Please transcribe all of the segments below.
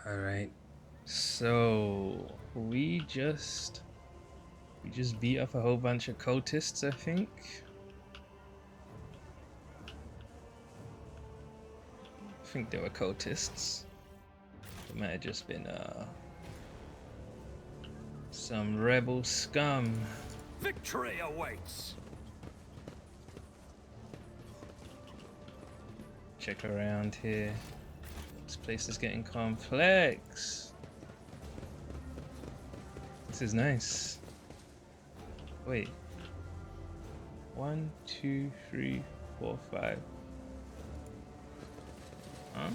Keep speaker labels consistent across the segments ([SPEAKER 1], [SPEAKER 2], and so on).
[SPEAKER 1] All right. So we just beat up a whole bunch of cultists, I think. I think they were cultists. It might have just been some rebel scum.
[SPEAKER 2] Victory awaits.
[SPEAKER 1] Check around here. This place is getting complex. This is nice. Wait. 1, 2, 3, 4, 5. Huh?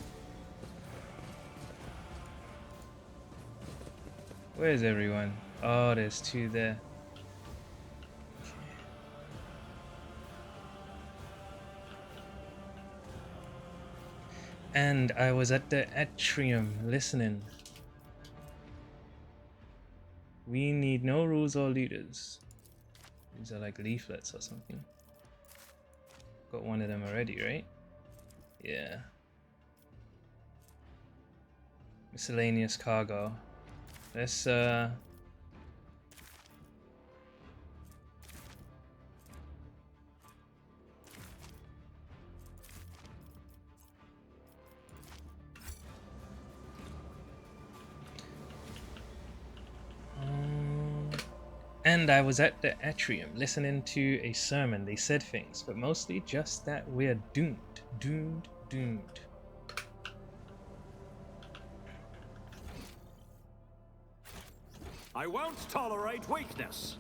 [SPEAKER 1] Where's everyone? Oh, there's 2 there. And I was at the atrium listening. We need no rules or leaders. These are like leaflets or something. Got one of them already, right? Yeah. Miscellaneous cargo. Let's and I was at the atrium listening to a sermon. They said things, but mostly just that we're doomed. Doomed, doomed.
[SPEAKER 2] I won't tolerate weakness.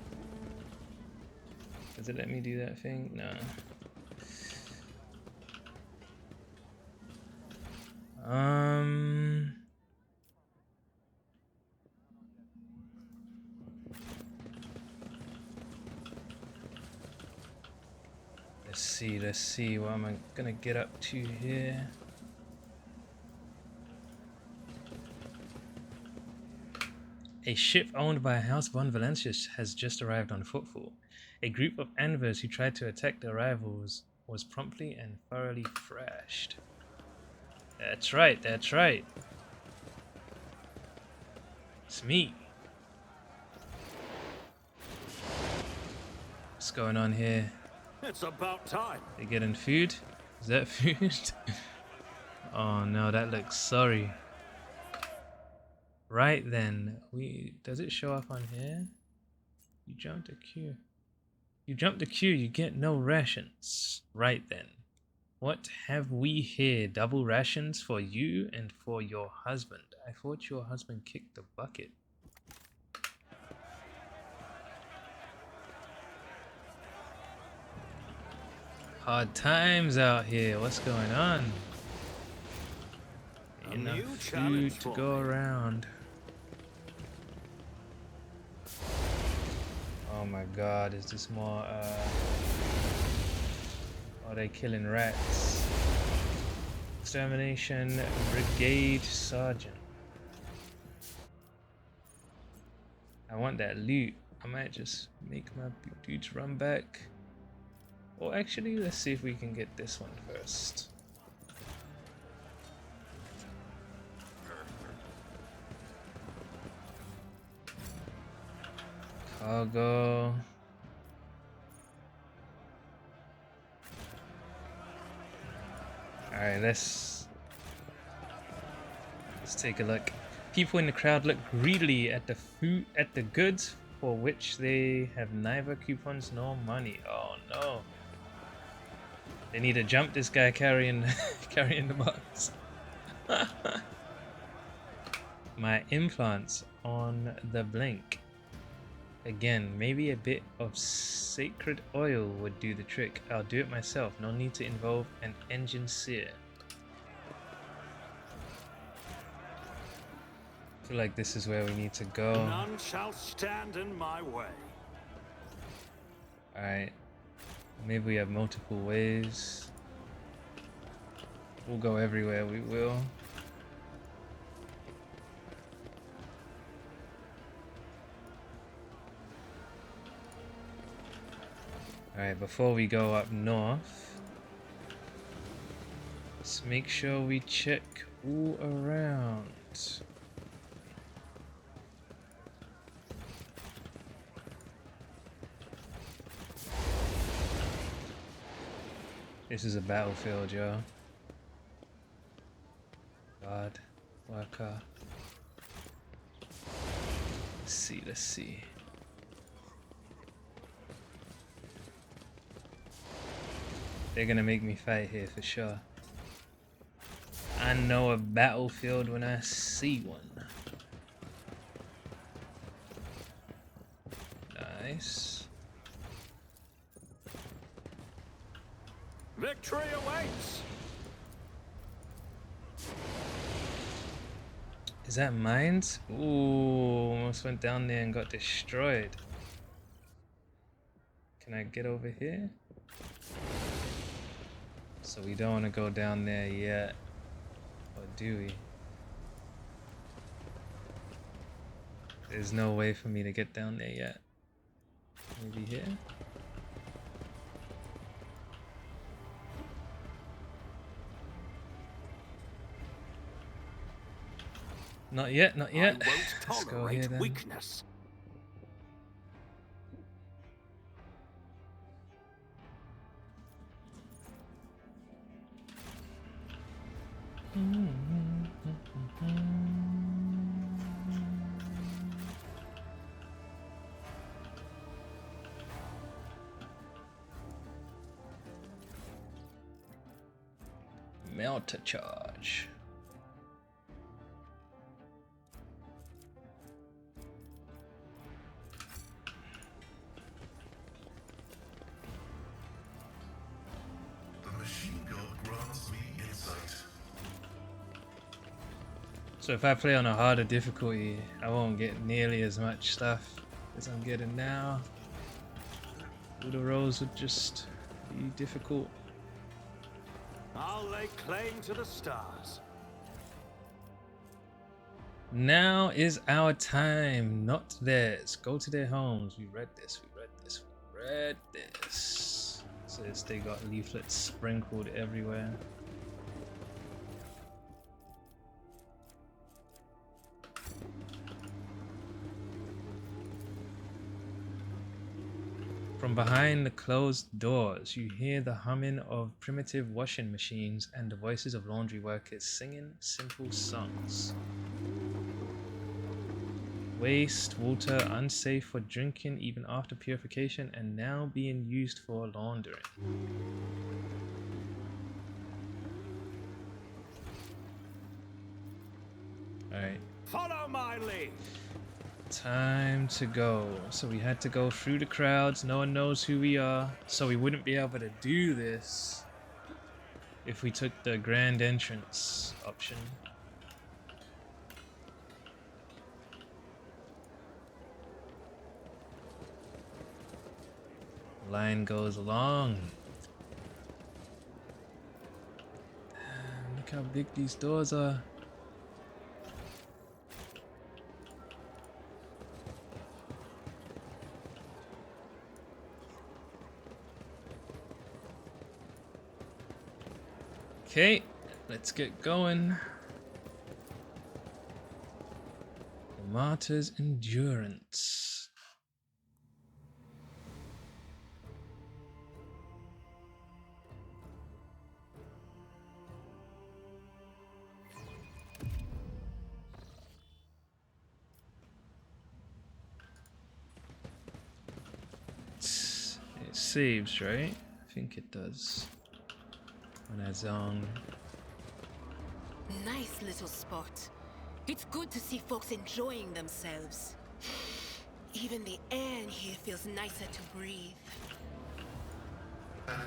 [SPEAKER 1] Does it let me do that thing? No. Let's see what am I gonna get up to here. A ship owned by House von Valencia has just arrived on Footfall. A group of Anvers who tried to attack the rivals was promptly and thoroughly thrashed. That's right, that's right. It's me. What's going on here?
[SPEAKER 2] It's about time.
[SPEAKER 1] They getting food? Is that food? Oh no, that looks sorry. Right then, does it show up on here? You jumped a queue. You jumped the queue, you get no rations. Right then. What have we here? Double rations for you and for your husband. I thought your husband kicked the bucket. Hard times out here. What's going on? Enough food to go around. Oh my god, is this more are they killing rats? Extermination Brigade Sergeant. I want that loot. I might just make my dudes run back. Or actually, let's see if we can get this one first. Cargo. Alright, let's take a look. People in the crowd look greedily at the goods for which they have neither coupons nor money. Oh no. They need to jump this guy carrying the box. My implants on the blink. Again, maybe a bit of sacred oil would do the trick. I'll do it myself. No need to involve an engineer. I feel like this is where we need to go.
[SPEAKER 2] None shall stand in my way.
[SPEAKER 1] Alright. Maybe we have multiple ways. We'll go everywhere we will. Alright, before we go up north, let's make sure we check all around. This is a battlefield, yo. God, worker. Let's see, let's see. They're gonna make me fight here for sure. I know a battlefield when I see one. Nice.
[SPEAKER 2] Victory awaits!
[SPEAKER 1] Is that mines? Ooh, almost went down there and got destroyed. Can I get over here? So we don't want to go down there yet. Or do we? There's no way for me to get down there yet. Maybe here? Not yet, not yet.
[SPEAKER 2] I
[SPEAKER 1] Let's
[SPEAKER 2] won't
[SPEAKER 1] go here
[SPEAKER 2] tolerate
[SPEAKER 1] then.
[SPEAKER 2] weakness.
[SPEAKER 1] Melter charge.
[SPEAKER 3] The machine gun grants me insight.
[SPEAKER 1] So if I play on a harder difficulty, I won't get nearly as much stuff as I'm getting now. All the roles would just be difficult.
[SPEAKER 2] I'll lay claim to the stars.
[SPEAKER 1] Now is our time, not theirs. Go to their homes. We read this, we read this, we read this. Says they got leaflets sprinkled everywhere. From behind the closed doors, you hear the humming of primitive washing machines and the voices of laundry workers singing simple songs. Waste water unsafe for drinking even after purification and now being used for laundering. Alright.
[SPEAKER 2] Follow my lead.
[SPEAKER 1] Time to go. So we had to go through the crowds. No one knows who we are. So we wouldn't be able to do this if we took the grand entrance option. Line goes long. Look how big these doors are. Okay, let's get going. The Martyr's Endurance. It saves, right? I think it does. When I zone.
[SPEAKER 4] Nice little spot. It's good to see folks enjoying themselves. Even the air in here feels nicer to breathe.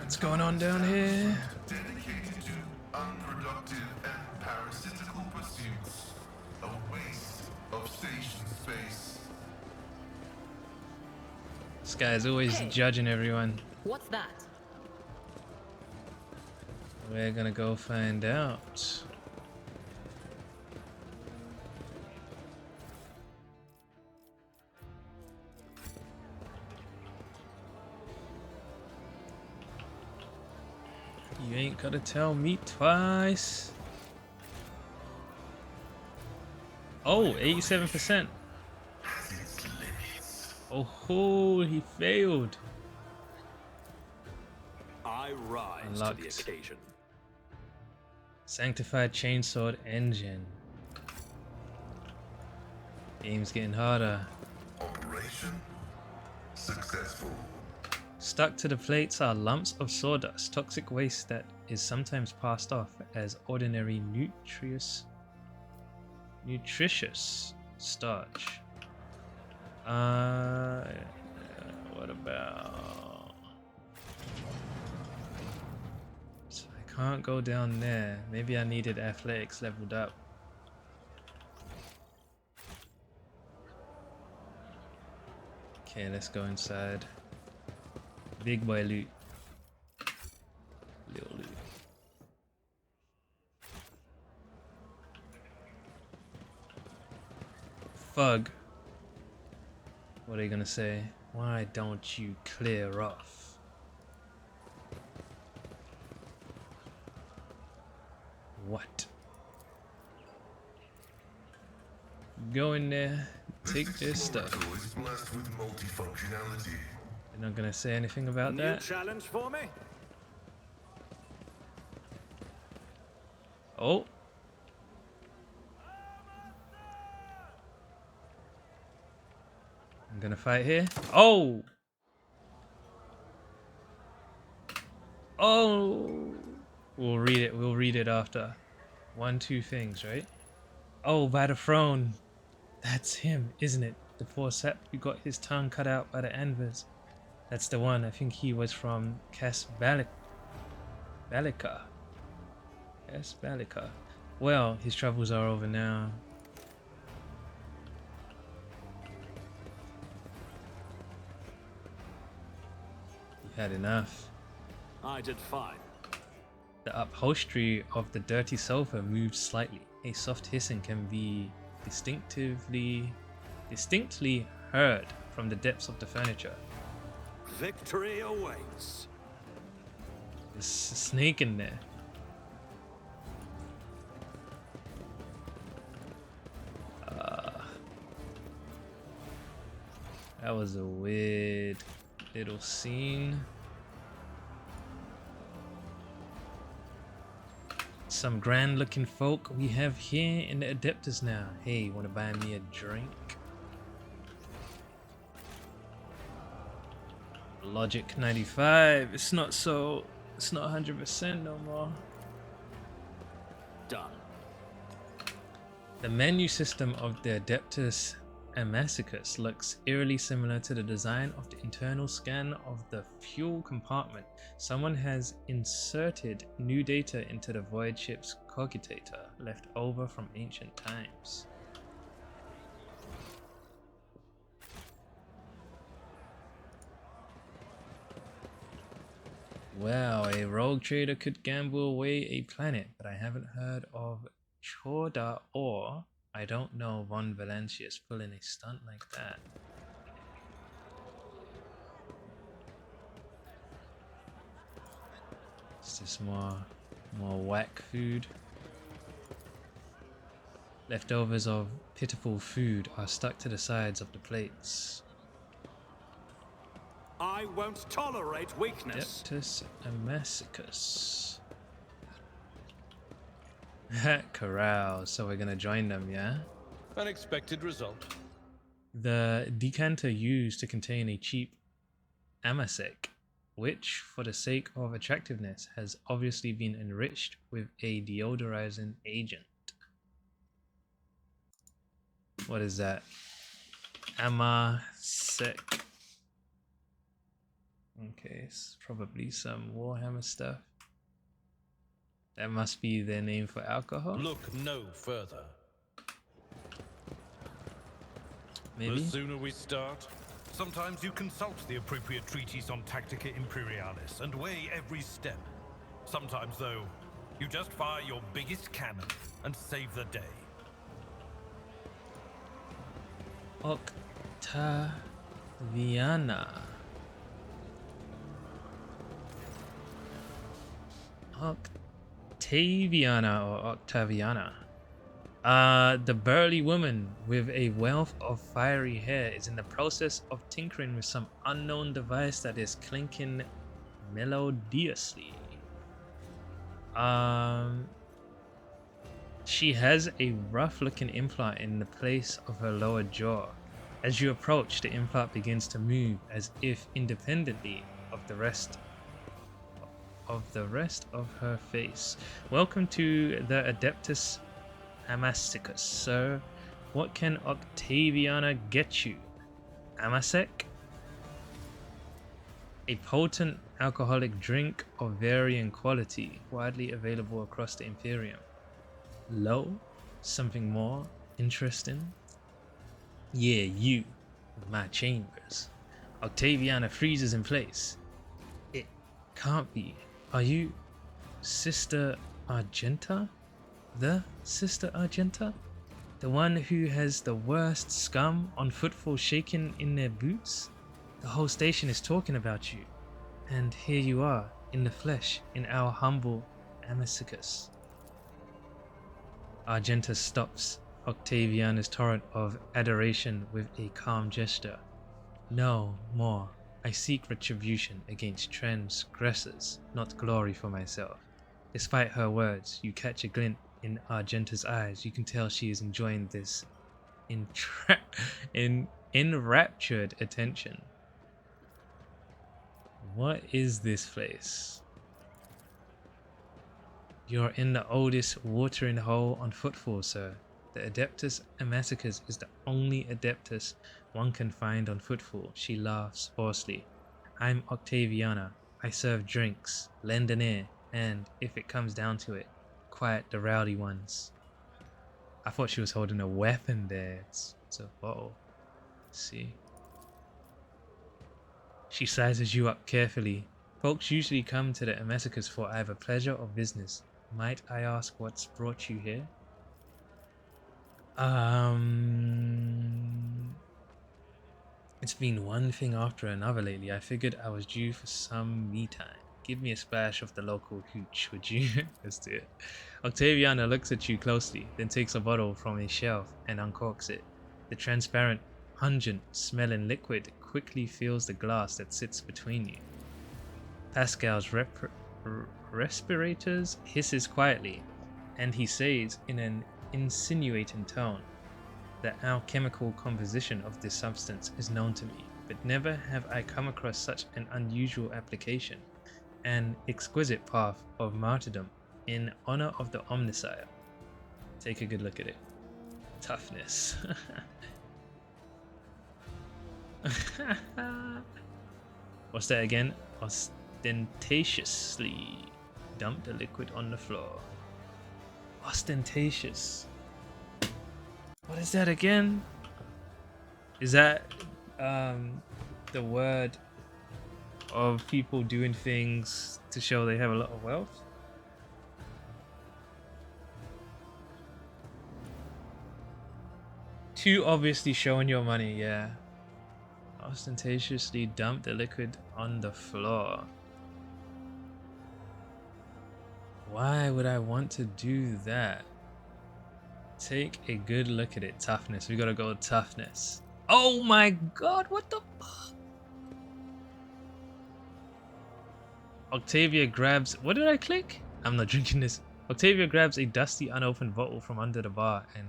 [SPEAKER 1] What's going on down here?
[SPEAKER 3] Dedicated to unproductive and parasitical pursuits. A waste of station space.
[SPEAKER 1] This guy's always
[SPEAKER 4] Hey.
[SPEAKER 1] judging everyone.
[SPEAKER 4] What's that?
[SPEAKER 1] We're gonna go find out. You ain't gotta tell me twice. Oh, 87%. Oh, he failed.
[SPEAKER 2] I rise to
[SPEAKER 1] Unlocked.
[SPEAKER 2] the occasion.
[SPEAKER 1] Sanctified chainsword engine. Game's getting harder.
[SPEAKER 3] Operation successful.
[SPEAKER 1] Stuck to the plates are lumps of sawdust, toxic waste that is sometimes passed off as ordinary nutritious starch. What about? So I can't go down there. Maybe I needed athletics leveled up. Okay, let's go inside. Big boy loot. Little loot. Fug. What are you gonna say? Why don't you clear off? What? Go in there, take this stuff.
[SPEAKER 3] explorator is blessed with multifunctionality.
[SPEAKER 1] You're not gonna say anything about
[SPEAKER 2] New
[SPEAKER 1] that?
[SPEAKER 2] challenge for me?
[SPEAKER 1] Oh. I'm gonna fight here. Oh! Oh! We'll read it after. 1, 2 things, right? Oh, by the throne. That's him, isn't it? The poor sap who got his tongue cut out by the anvers. That's the one. I think he was from Balika. Balika. Well, his troubles are over now. He had enough.
[SPEAKER 2] I did fine.
[SPEAKER 1] The upholstery of the dirty sofa moves slightly. A soft hissing can be distinctly heard from the depths of the furniture.
[SPEAKER 2] Victory awaits.
[SPEAKER 1] There's a snake in there. That was a weird little scene. Some grand looking folk we have here in the Adeptus now. Hey, wanna buy me a drink? Logic 95. It's not 100% no more.
[SPEAKER 2] Done.
[SPEAKER 1] The menu system of the Adeptus Amacicus looks eerily similar to the design of the internal scan of the fuel compartment. Someone has inserted new data into the void ship's cogitator left over from ancient times. Well, a rogue trader could gamble away a planet, but I haven't heard of Chorda, or I don't know Von Valancius pulling a stunt like that. It's just more whack food. Leftovers of pitiful food are stuck to the sides of the plates.
[SPEAKER 2] I won't tolerate weakness.
[SPEAKER 1] Adeptus Amacicus. Corral, so we're gonna join them, yeah?
[SPEAKER 5] Unexpected result.
[SPEAKER 1] The decanter used to contain a cheap amasec, which, for the sake of attractiveness, has obviously been enriched with a deodorizing agent. What is that? Amasec. Okay, it's probably some Warhammer stuff. That must be their name for alcohol.
[SPEAKER 5] Look no further.
[SPEAKER 1] Maybe.
[SPEAKER 5] The sooner we start. Sometimes you consult the appropriate treatise on Tactica Imperialis and weigh every step. Sometimes, though, you just fire your biggest cannon and save the day.
[SPEAKER 1] Octaviana. Octaviana or Octaviana. The burly woman with a wealth of fiery hair is in the process of tinkering with some unknown device that is clinking melodiously. She has a rough-looking implant in the place of her lower jaw. As you approach, the implant begins to move as if independently of the rest of her face. Welcome to the Adeptus Amasticus, sir. What can Octaviana get you? Amasec? A potent alcoholic drink of varying quality, widely available across the Imperium. Low? Something more interesting? Yeah, you, with my chambers. Octaviana freezes in place. It can't be. Are you Sister Argenta? The Sister Argenta? The one who has the worst scum on footfall shaking in their boots? The whole station is talking about you. And here you are, in the flesh, in our humble Amicus. Argenta stops Octaviana's torrent of adoration with a calm gesture. No more. I seek retribution against transgressors, not glory for myself. Despite her words, you catch a glint in Argenta's eyes. You can tell she is enjoying this enraptured attention. What is this place? You're in the oldest watering hole on footfall, sir. The Adeptus Amaticus is the only Adeptus one can find on footfall. She laughs hoarsely. I'm Octaviana. I serve drinks, lend an ear, and, if it comes down to it, quiet the rowdy ones. I thought she was holding a weapon there. It's a bottle. Let's see. She sizes you up carefully. Folks usually come to the Amaticus for either pleasure or business. Might I ask what's brought you here? It's been one thing after another lately. I figured I was due for some me time. Give me a splash of the local hooch, would you? Let's do it. Octaviana looks at you closely, then takes a bottle from a shelf and uncorks it. The transparent, pungent smelling liquid quickly fills the glass that sits between you. Pascal's respirators hisses quietly, and he says in an insinuating tone, the alchemical composition of this substance is known to me, but never have I come across such an unusual application, an exquisite path of martyrdom in honor of the Omniscire. Take a good look at it. Toughness. What's that again? Ostentatiously dump the liquid on the floor. Ostentatious. What is that again? Is that the word of people doing things to show they have a lot of wealth? Too obviously showing your money, yeah. Ostentatiously dump the liquid on the floor. Why would I want to do that? Take a good look at it. Toughness. We gotta go toughness. Oh my god, what the fuck? Octavia grabs... What did I click? I'm not drinking this. Octavia grabs a dusty, unopened bottle from under the bar and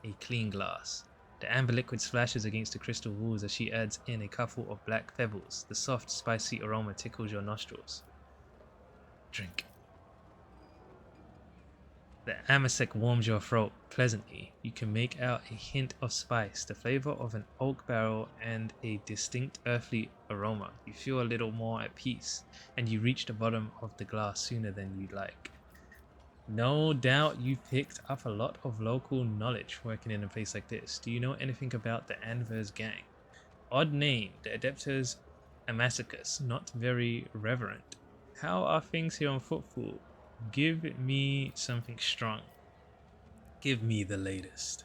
[SPEAKER 1] a clean glass. The amber liquid splashes against the crystal walls as she adds in a couple of black pebbles. The soft, spicy aroma tickles your nostrils. Drink. The amasec warms your throat pleasantly. You can make out a hint of spice, the flavor of an oak barrel, and a distinct earthly aroma. You feel a little more at peace, and you reach the bottom of the glass sooner than you'd like. No doubt you picked up a lot of local knowledge working in a place like this. Do you know anything about the Anvers gang? Odd name, the Adeptus Amacicus, not very reverent. How are things here on Footfall? Give me something strong. Give me the latest.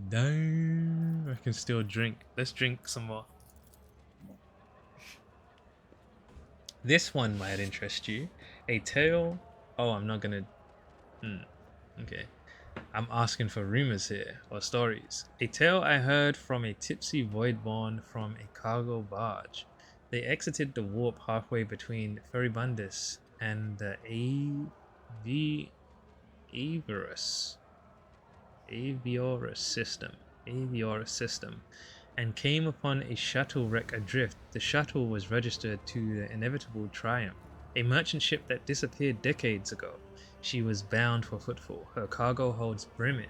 [SPEAKER 1] Damn, I can still drink. Let's drink some more. This one might interest you. A tale. Oh, I'm not gonna. Okay. I'm asking for rumors here, or stories. A tale I heard from a tipsy voidborn from a cargo barge. They exited the warp halfway between Ferribundus and the Aviorus Avioris system, and came upon a shuttle wreck adrift. The shuttle was registered to the inevitable Triumph, a merchant ship that disappeared decades ago. She was bound for Footfall. Her cargo holds brimming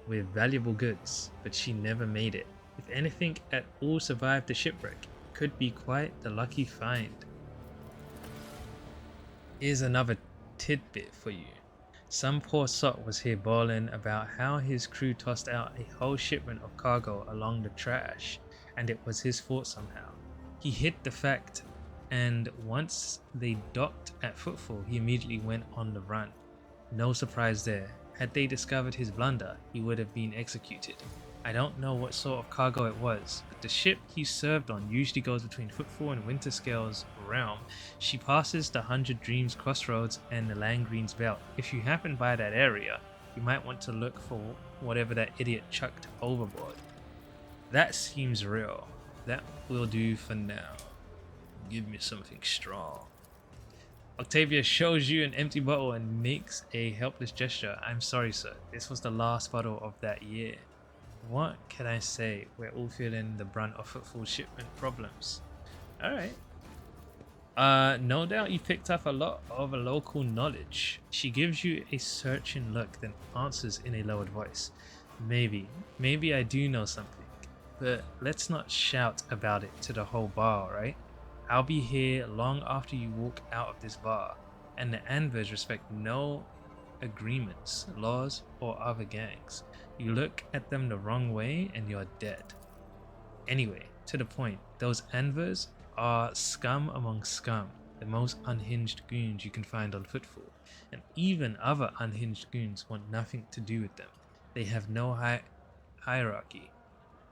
[SPEAKER 1] with valuable goods, but she never made it. If anything at all survived the shipwreck, it could be quite the lucky find. Here's another tidbit for you. Some poor sot was here bawling about how his crew tossed out a whole shipment of cargo along the trash, and it was his fault somehow. He hid the fact, and once they docked at Footfall, he immediately went on the run. No surprise there. Had they discovered his blunder, he would have been executed. I don't know what sort of cargo it was, but the ship he served on usually goes between Footfall and Winterscale's realm. She passes the 100 Dreams crossroads and the Langreens belt. If you happen by that area, you might want to look for whatever that idiot chucked overboard. That seems real. That will do for now. Give me something strong. Octavia shows you an empty bottle and makes a helpless gesture. I'm sorry, sir. This was the last bottle of that year. What can I say? We're all feeling the brunt of Footfall shipment problems. Alright. No doubt you picked up a lot of local knowledge. She gives you a searching look, then answers in a lowered voice. Maybe I do know something, but let's not shout about it to the whole bar, right? I'll be here long after you walk out of this bar, and the Anvers respect no agreements, laws, or other gangs. You look at them the wrong way and you're dead. Anyway, to the point, those Anvers are scum among scum, the most unhinged goons you can find on Footfall, and even other unhinged goons want nothing to do with them. They have no hierarchy,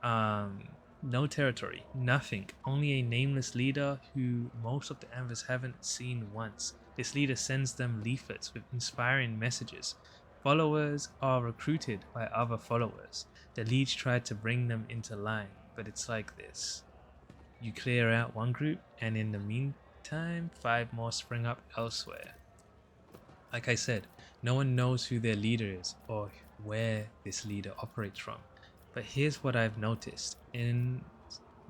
[SPEAKER 1] no territory, nothing, only a nameless leader who most of the Anvers haven't seen once. This leader sends them leaflets with inspiring messages. Followers are recruited by other followers. The leads try to bring them into line, but it's like this. You clear out one group, and in the meantime, 5 more spring up elsewhere. Like I said, no one knows who their leader is or where this leader operates from. But here's what I've noticed. In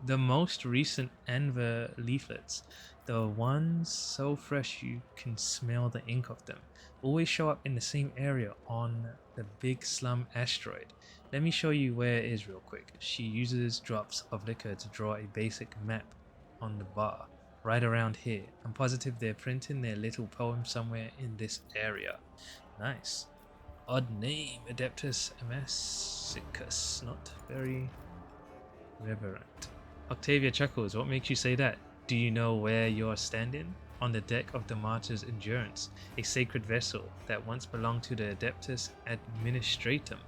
[SPEAKER 1] the most recent Anver leaflets, the ones so fresh you can smell the ink of them, always show up in the same area on the Big Slum asteroid. Let me show you where it is real quick. She uses drops of liquor to draw a basic map on the bar, right around here. I'm positive they're printing their little poem somewhere in this area. Nice. Odd name, Adeptus Amassicus. Not very reverent. Octavia chuckles. What makes you say that? Do you know where you're standing? On the deck of the Martyr's Endurance, a sacred vessel that once belonged to the Adeptus Administratum.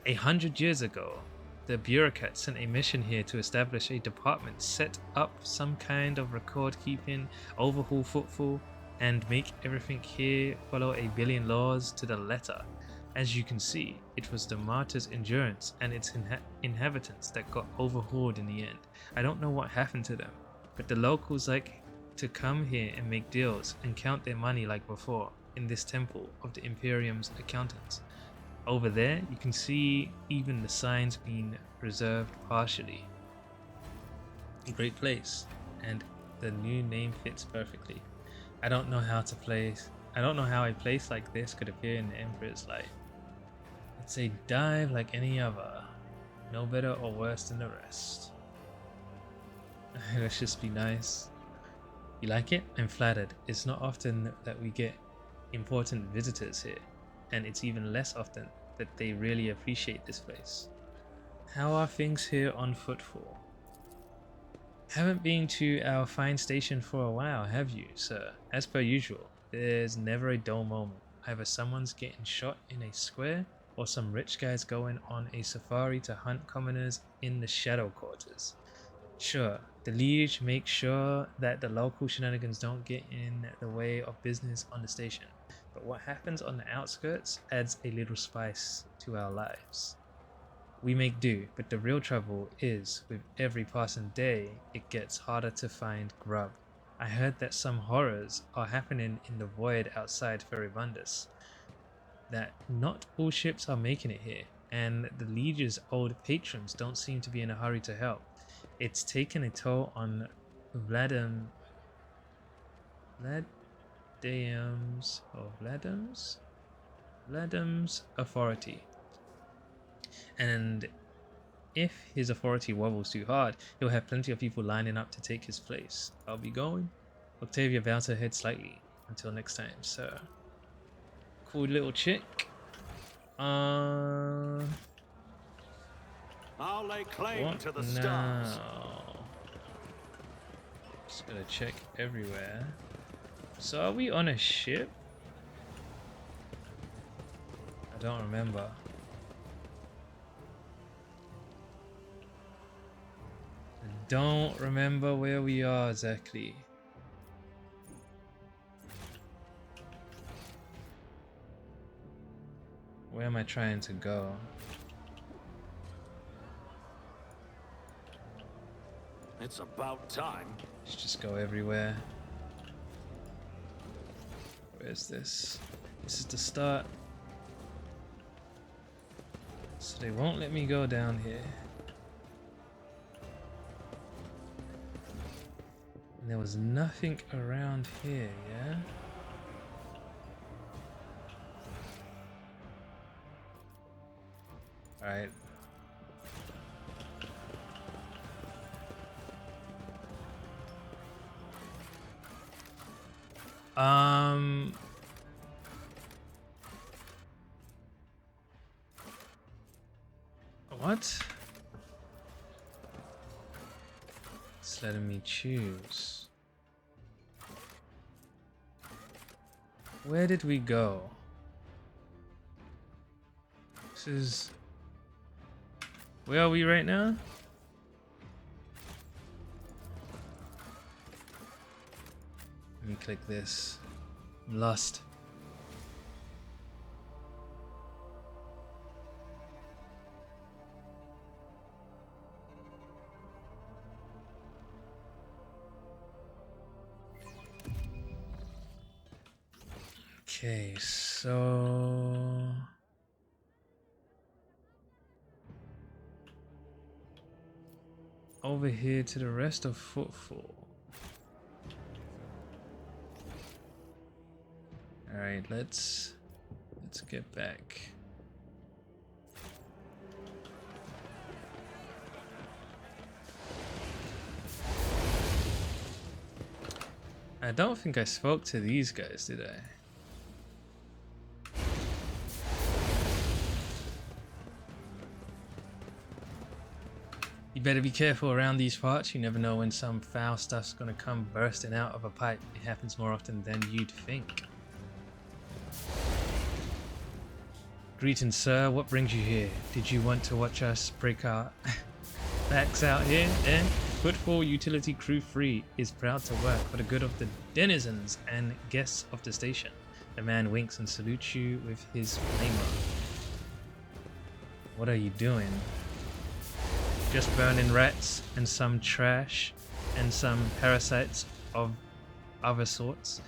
[SPEAKER 1] 100 years ago, the bureaucrats sent a mission here to establish a department, set up some kind of record keeping, overhaul Footfall, and make everything here follow a billion laws to the letter. As you can see, it was the Martyr's Endurance and its inhabitants that got overhauled in the end. I don't know what happened to them, but the locals like to come here and make deals and count their money like before in this temple of the Imperium's accountants. Over there, you can see even the signs being preserved partially. A great place, and the new name fits perfectly. I don't know how a place like this could appear in the Emperor's life. It's a dive like any other, no better or worse than the rest. Let's just be nice. You like it? I'm flattered. It's not often that we get important visitors here, and it's even less often that they really appreciate this place. How are things here on Footfall? Haven't been to our fine station for a while, have you, sir? As per usual, there's never a dull moment. Either someone's getting shot in a square, or some rich guy's going on a safari to hunt commoners in the shadow quarters. Sure, the liege makes sure that the local shenanigans don't get in the way of business on the station, but what happens on the outskirts adds a little spice to our lives. We make do, but the real trouble is, with every passing day, it gets harder to find grub. I heard that some horrors are happening in the void outside Ferribundus. That not all ships are making it here, and the Liege's old patrons don't seem to be in a hurry to help. It's taken a toll on Vladim's authority. And if his authority wobbles too hard, he'll have plenty of people lining up to take his place. I'll be going. Octavia bows her head slightly. Until next time, sir. Cool little chick.
[SPEAKER 2] I'll lay claim
[SPEAKER 1] What
[SPEAKER 2] to the stars.
[SPEAKER 1] now? Just gotta check everywhere. So are we on a ship? I don't remember. I don't remember where we are exactly. Where am I trying to go?
[SPEAKER 2] It's about time.
[SPEAKER 1] Let's just go everywhere. Where's this? This is the start. So they won't let me go down here. And there was nothing around here, yeah? Alright. What? It's letting me choose. Where did we go? This is... Where are we right now? Let me click this. I'm lost. Okay, so... over here to the rest of Footfall. Alright, let's get back. I don't think I spoke to these guys, did I? You better be careful around these parts. You never know when some foul stuff's gonna come bursting out of a pipe. It happens more often than you'd think. Greetings, sir. What brings you here? Did you want to watch us break our backs out here, eh? Footfall Utility Crew 3 is proud to work for the good of the denizens and guests of the station. The man winks and salutes you with his flamer. What are you doing? Just burning rats and some trash and some parasites of other sorts.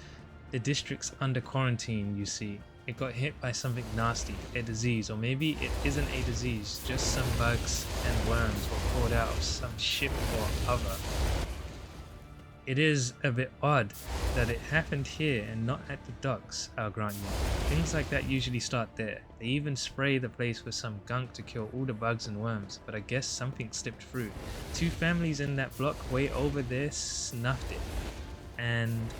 [SPEAKER 1] The district's under quarantine, you see. It got hit by something nasty, a disease, or maybe it isn't a disease, just some bugs and worms were poured out of some ship or other. It is a bit odd that it happened here and not at the docks, I'll grant you. Things like that usually start there. They even spray the place with some gunk to kill all the bugs and worms, but I guess something slipped through. 2 families in that block way over there snuffed it, and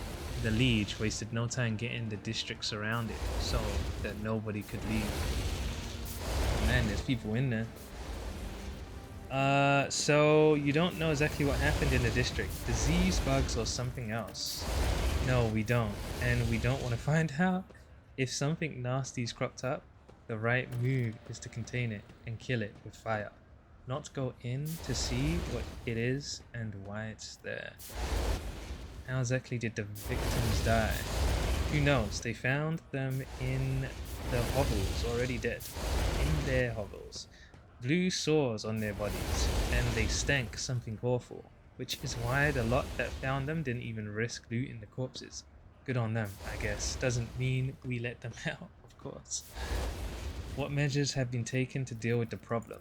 [SPEAKER 1] the Liege wasted no time getting the district surrounded so that nobody could leave. Oh man, there's people in there. So you don't know exactly what happened in the district. Disease, bugs, or something else? No, we don't. And we don't want to find out. If something nasty's cropped up, the right move is to contain it and kill it with fire. Not go in to see what it is and why it's there. How exactly did the victims die? Who knows? They found them in the hovels, already dead. In their hovels. blue sores on their bodies, and they stank something awful, which is why the lot that found them didn't even risk looting the corpses. Good on them, I guess. Doesn't mean we let them out, of course. What measures have been taken to deal with the problem?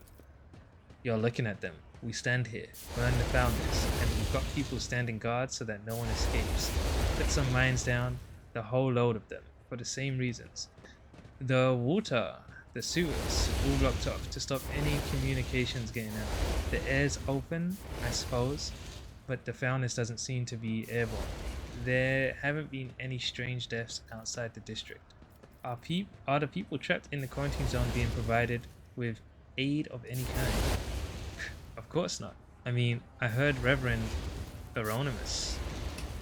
[SPEAKER 1] You're looking at them. We stand here, burn the founders, and we've got people standing guard so that no one escapes. Put some mines down, the whole load of them, for the same reasons. The water, the sewers, all blocked off to stop any communications getting out. The air's open, I suppose, but the founders doesn't seem to be airborne. There haven't been any strange deaths outside the district. Are the people trapped in the quarantine zone being provided with aid of any kind? Of course not. I mean, I heard Reverend Eronimus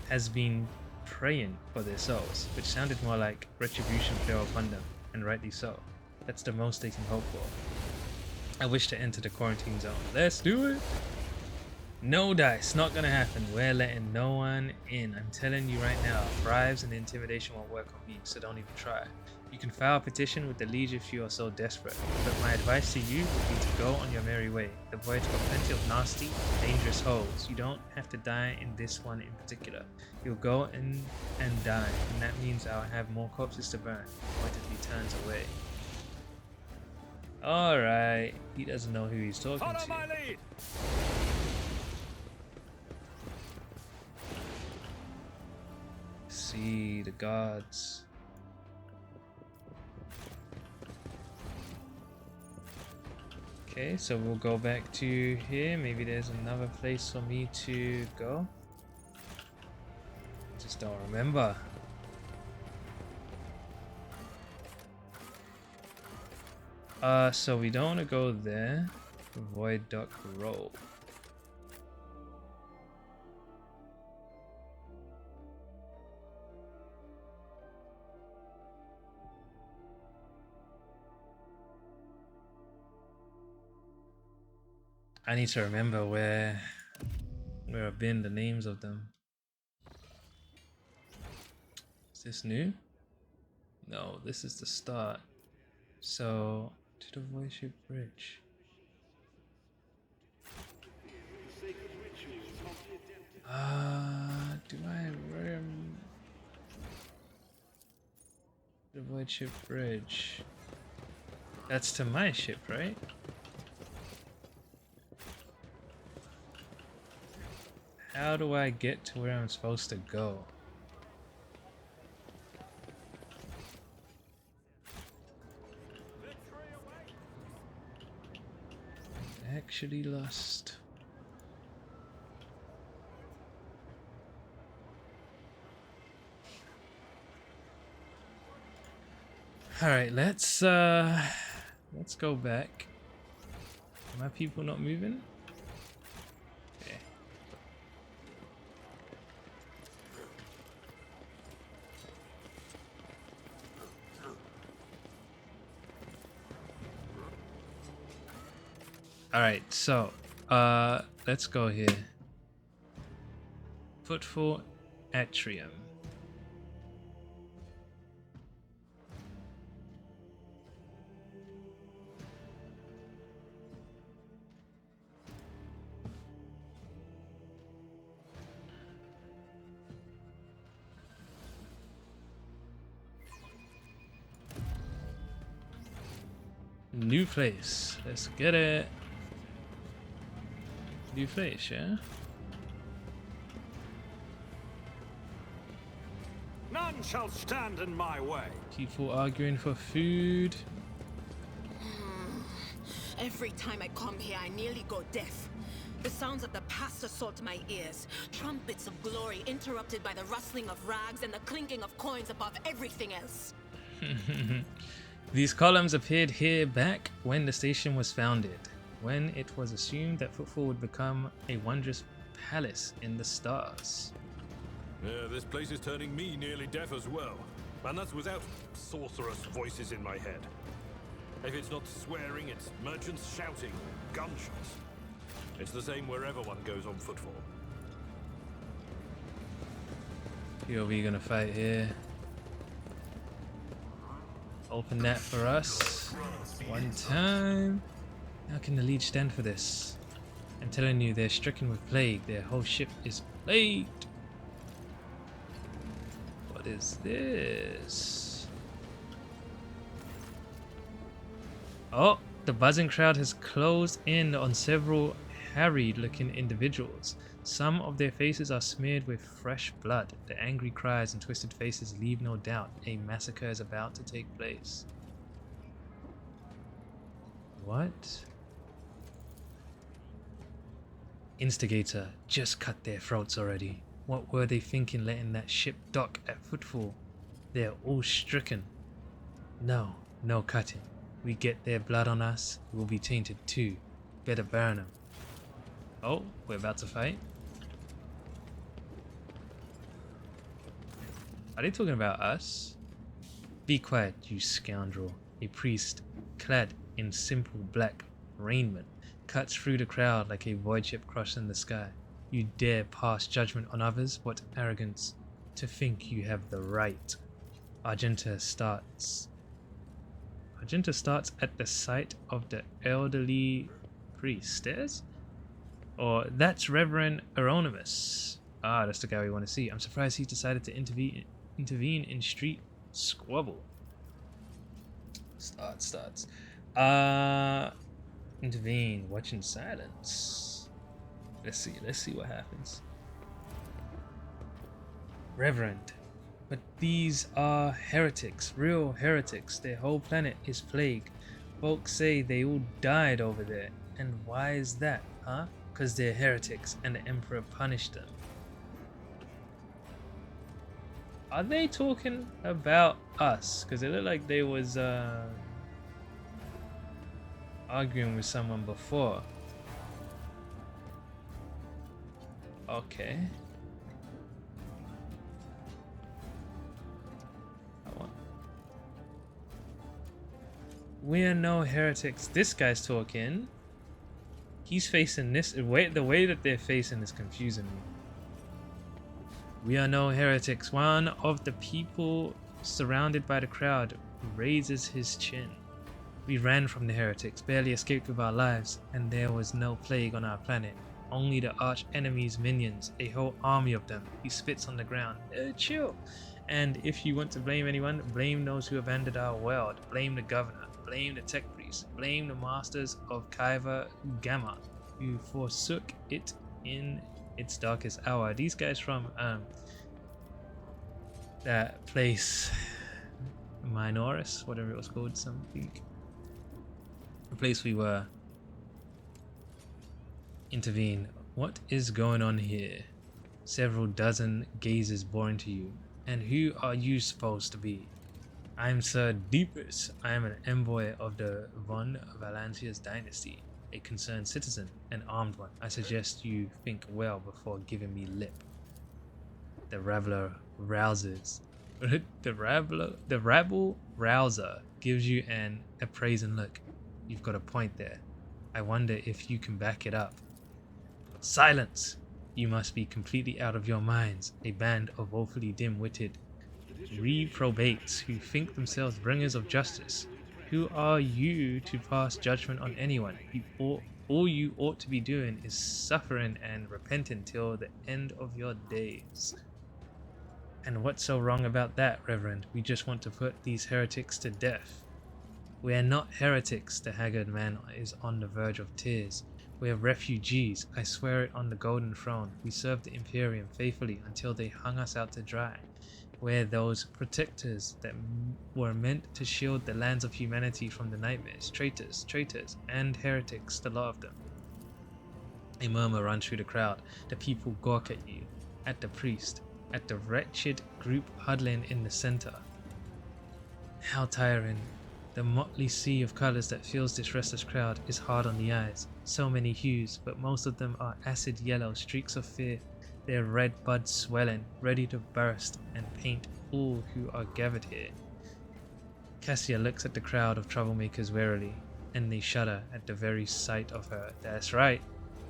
[SPEAKER 1] has been praying for their souls, which sounded more like retribution fell upon them, and rightly so. That's the most they can hope for. I wish to enter the quarantine zone. Let's do it! No dice, not gonna happen. We're letting no one in. I'm telling you right now, bribes and intimidation won't work on me, so don't even try. You can file a petition with the Liege if you are so desperate, but my advice to you would be to go on your merry way. The void's got plenty of nasty, dangerous holes. You don't have to die in this one in particular. You'll go in and die, and that means I'll have more corpses to burn. Pointedly turns away. Alright, he doesn't know who he's talking
[SPEAKER 2] Follow
[SPEAKER 1] to.
[SPEAKER 2] my lead.
[SPEAKER 1] See the gods. Okay, so we'll go back to here. Maybe there's another place for me to go. Just don't remember. So we don't want to go there. Void Duck Roll. I need to remember where I've been, the names of them. Is this new? No, this is the start. So, to the Void Ship Bridge. Do I the Void Ship Bridge? That's to my ship, right? How do I get to where I'm supposed to go? Actually lost. All right, let's go back. Are my people not moving? Okay. All right, so let's go here. Footfall Atrium. New place. Let's get it. New place, yeah?
[SPEAKER 2] None shall stand in my way.
[SPEAKER 1] People arguing for food.
[SPEAKER 4] Every time I come here, I nearly go deaf. The sounds of the past assault my ears. Trumpets of glory interrupted by the rustling of rags and the clinking of coins above everything else.
[SPEAKER 1] These columns appeared here back when the station was founded, when it was assumed that Footfall would become a wondrous palace in the stars.
[SPEAKER 5] Yeah, this place is turning me nearly deaf as well. And that's without sorcerous voices in my head. If it's not swearing, it's merchants shouting, gunshots. It's the same wherever one goes on Footfall.
[SPEAKER 1] Who are we gonna fight here? Open that for us. One time. How can the Legion stand for this? I'm telling you, they're stricken with plague. Their whole ship is plagued. What is this? Oh, the buzzing crowd has closed in on several harried-looking individuals. Some of their faces are smeared with fresh blood. The angry cries and twisted faces leave no doubt a massacre is about to take place. What? Instigator just cut their throats already. What were they thinking letting that ship dock at footfall? They're all stricken. No, no cutting. We get their blood on us, we'll be tainted too. Better burn them. Oh, we're about to fight? Are they talking about us? Be quiet, you scoundrel. A priest, clad in simple black raiment, cuts through the crowd like a void ship crossing the sky. You dare pass judgment on others? What arrogance to think you have the right. Argenta starts at the sight of the elderly priestess? Or that's Reverend Eronimus. Ah, that's the guy we want to see. I'm surprised he decided to intervene in street squabble. Starts. Intervene. Watch in silence. Let's see what happens. Reverend. But these are heretics, real heretics. Their whole planet is plagued. Folks say they all died over there. And why is that, huh? Because they're heretics and the Emperor punished them. Are they talking about us? Because it looked like they was arguing with someone before. Okay. We are no heretics. This guy's talking. He's facing this. The way that they're facing is confusing me. We are no heretics. One of the people surrounded by the crowd raises his chin. We ran from the heretics, barely escaped with our lives, and there was no plague on our planet. Only the arch enemy's minions, a whole army of them. He spits on the ground. Chill. And if you want to blame anyone, blame those who abandoned our world. Blame the governor. Blame the tech priests. Blame the masters of Kaiva Gamma, who forsook it in its darkest hour. These guys from that place, Minoris, whatever it was called, something. The place we were. Intervene. What is going on here? Several dozen gazes bore into you. And who are you supposed to be? I am Sir Deepus. I am an envoy of the Von Valancia's dynasty, a concerned citizen, an armed one. I suggest you think well before giving me lip. The Raveler rouses. The rabble rouser gives you an appraising look. You've got a point there. I wonder if you can back it up. Silence! You must be completely out of your minds. A band of woefully dim-witted reprobates who think themselves bringers of justice. Who are you to pass judgment on anyone? All you ought to be doing is suffering and repenting till the end of your days. And what's so wrong about that, Reverend? We just want to put these heretics to death. We are not heretics, the haggard man is on the verge of tears. We are refugees, I swear it on the golden throne. We served the Imperium faithfully until they hung us out to dry. We're those protectors that were meant to shield the lands of humanity from the nightmares. Traitors, and heretics, the lot of them. A murmur runs through the crowd. The people gawk at you, at the priest, at the wretched group huddling in the center. How tiring. The motley sea of colors that fills this restless crowd is hard on the eyes. So many hues, but most of them are acid yellow streaks of fear, their red buds swelling, ready to burst and paint all who are gathered here. Cassia looks at the crowd of troublemakers warily, and they shudder at the very sight of her. That's right.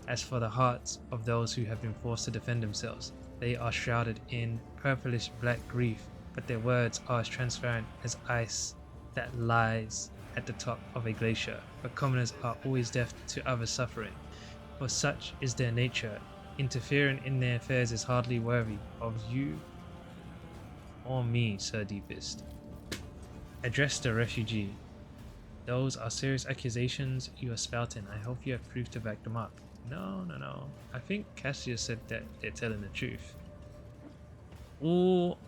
[SPEAKER 1] As for the hearts of those who have been forced to defend themselves, they are shrouded in purplish black grief, but their words are as transparent as ice that lies at the top of a glacier, but commoners are always deaf to others' suffering. For such is their nature. Interfering in their affairs is hardly worthy of you or me, Sir Deepest. Address the refugee. Those are serious accusations you are spouting. I hope you have proof to back them up. No. I think Cassius said that they're telling the truth. All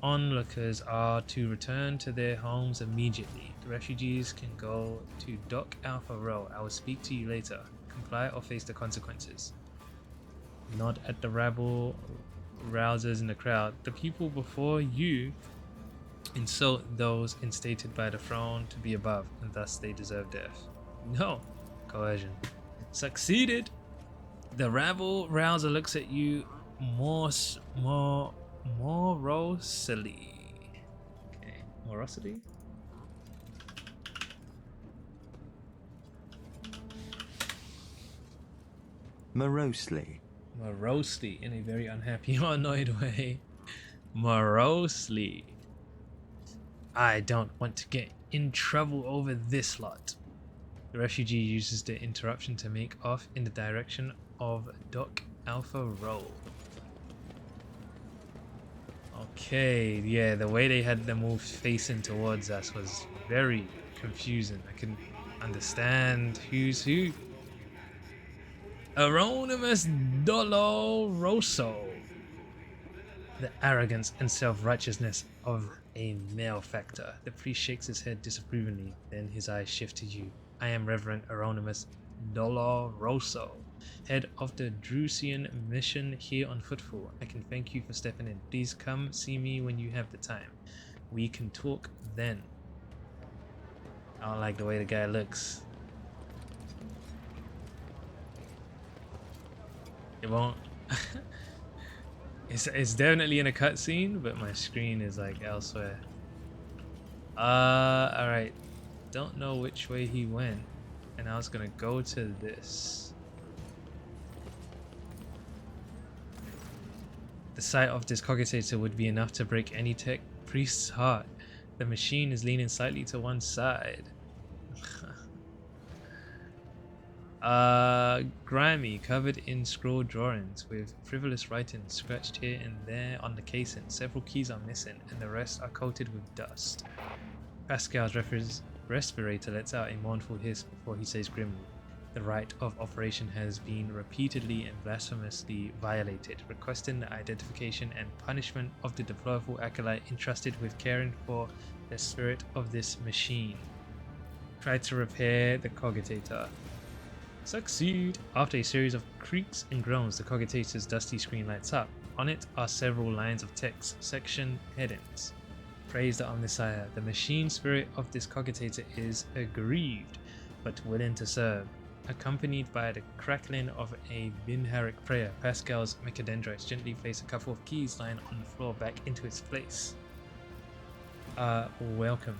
[SPEAKER 1] onlookers are to return to their homes immediately. The refugees can go to Dock Alpha Row. I will speak to you later. Comply or face the consequences. Nod at the rabble rousers in the crowd. The people before you insult those instated by the throne to be above, and thus they deserve death. No. Coercion. Succeeded. The rabble rouser looks at you morosely. Okay, morosity?
[SPEAKER 6] Morosely.
[SPEAKER 1] Morosely, in a very unhappy or annoyed way. Morosely. I don't want to get in trouble over this lot. The refugee uses the interruption to make off in the direction of Dock Alpha Row. Okay, yeah, the way they had them move facing towards us was very confusing. I couldn't understand who's who. Aronimus Doloroso. The arrogance and self-righteousness of a malefactor. The priest shakes his head disapprovingly, then his eyes shift to you. I am Reverend Aronimus Doloroso, head of the Drusian mission here on Footfall. I can thank you for stepping in. Please come see me when you have the time. We can talk then. I don't like the way the guy looks. It won't. It's definitely in a cutscene, but my screen is like elsewhere. Alright. Don't know which way he went, and I was gonna go to this. The sight of this cogitator would be enough to break any tech priest's heart. The machine is leaning slightly to one side. Grimy, covered in scroll drawings with frivolous writings scratched here and there on the casing. Several keys are missing, and the rest are coated with dust. Pascal's respirator lets out a mournful hiss before he says grimly, "The right of operation has been repeatedly and blasphemously violated, requesting the identification and punishment of the deplorable acolyte entrusted with caring for the spirit of this machine. Try to repair the cogitator. Succeed!" After a series of creaks and groans, the cogitator's dusty screen lights up. On it are several lines of text, section headings. Praise the Omnissiah. The machine spirit of this cogitator is aggrieved, but willing to serve. Accompanied by the crackling of a Binharic prayer, Pascal's mechadendrites gently place a couple of keys lying on the floor back into its place. Welcome.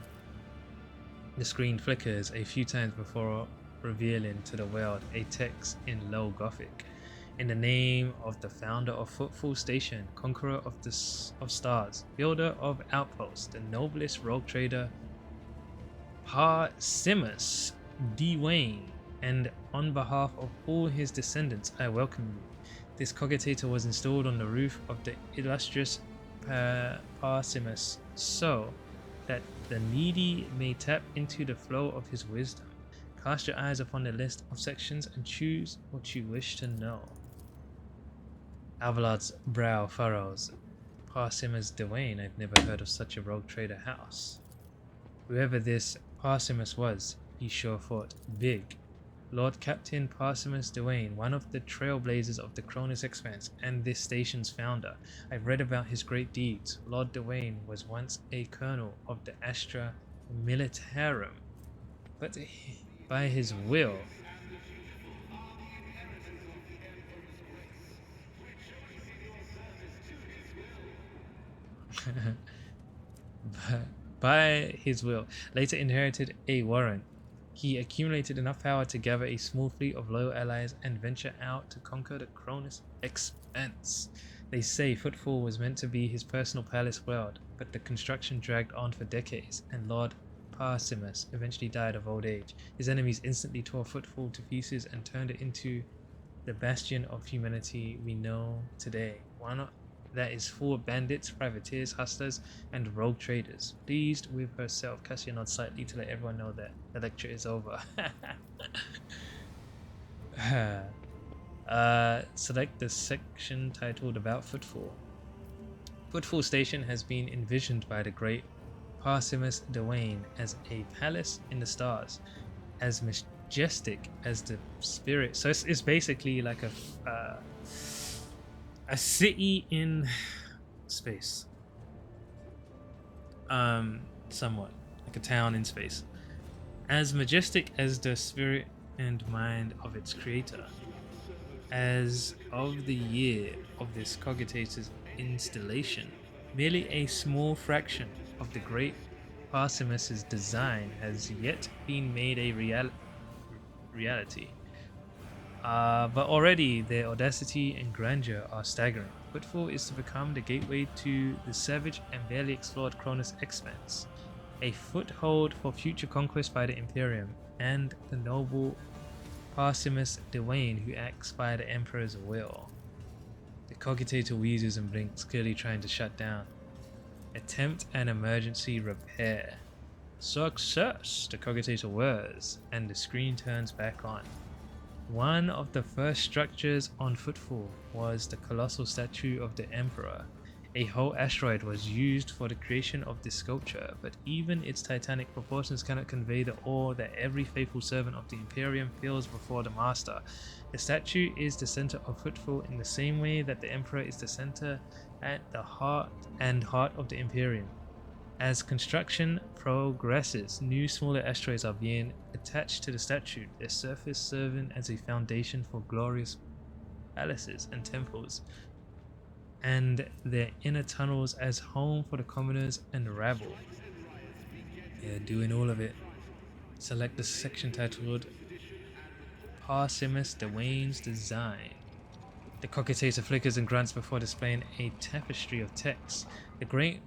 [SPEAKER 1] The screen flickers a few times before revealing to the world a text in low Gothic. In the name of the founder of Footfall Station, conqueror of stars, builder of outposts, the noblest rogue trader Parsimus D. Wayne, and on behalf of all his descendants, I welcome you. This cogitator was installed on the roof of the illustrious Parsimus so that the needy may tap into the flow of his wisdom. Cast your eyes upon the list of sections and choose what you wish to know. Alvalard's brow furrows. Parsimus Dwayne, I've never heard of such a rogue trader house. Whoever this Parsimus was, he sure fought big. Lord Captain Parsimus Dwayne, one of the trailblazers of the Cronus Expanse and this station's founder. I've read about his great deeds. Lord Dwayne was once a colonel of the Astra Militarum, but by his will, later inherited a warrant. He accumulated enough power to gather a small fleet of loyal allies and venture out to conquer the Cronus Expanse. They say Footfall was meant to be his personal palace world, but the construction dragged on for decades, and Lord Parsimus eventually died of old age. His enemies instantly tore Footfall to pieces and turned it into the bastion of humanity we know today. One that is full of bandits, privateers, hustlers, and rogue traders. Pleased with herself, Cassia nods slightly to let everyone know that the lecture is over. Select the section titled About Footfall. Footfall Station has been envisioned by the great Parsimus Dwayne as a palace in the stars, as majestic as the spirit. So it's basically like a city in space. Somewhat like a town in space, as majestic as the spirit and mind of its creator. As of the year of this cogitator's installation, merely a small fraction of the great Parsimus's design has yet been made a reality. But already their audacity and grandeur are staggering. Footfall is to become the gateway to the savage and barely explored Cronus expanse, a foothold for future conquest by the Imperium and the noble Parsimus Dwayne, who acts by the Emperor's will. The cogitator wheezes and blinks, clearly trying to shut down. Attempt an emergency repair. Success, the cogitator whirs, and the screen turns back on. One of the first structures on Footfall was the colossal statue of the Emperor. A whole asteroid was used for the creation of this sculpture, but even its titanic proportions cannot convey the awe that every faithful servant of the Imperium feels before the Master. The statue is the center of Footfall in the same way that the Emperor is the center at the heart of the Imperium. As construction progresses, new smaller asteroids are being attached to the statue, their surface serving as a foundation for glorious palaces and temples, and their inner tunnels as home for the commoners and rabble. Yeah, doing all of it. Select the section titled Parsimus Dwayne's Design. The cogitator flickers and grunts before displaying a tapestry of text. The great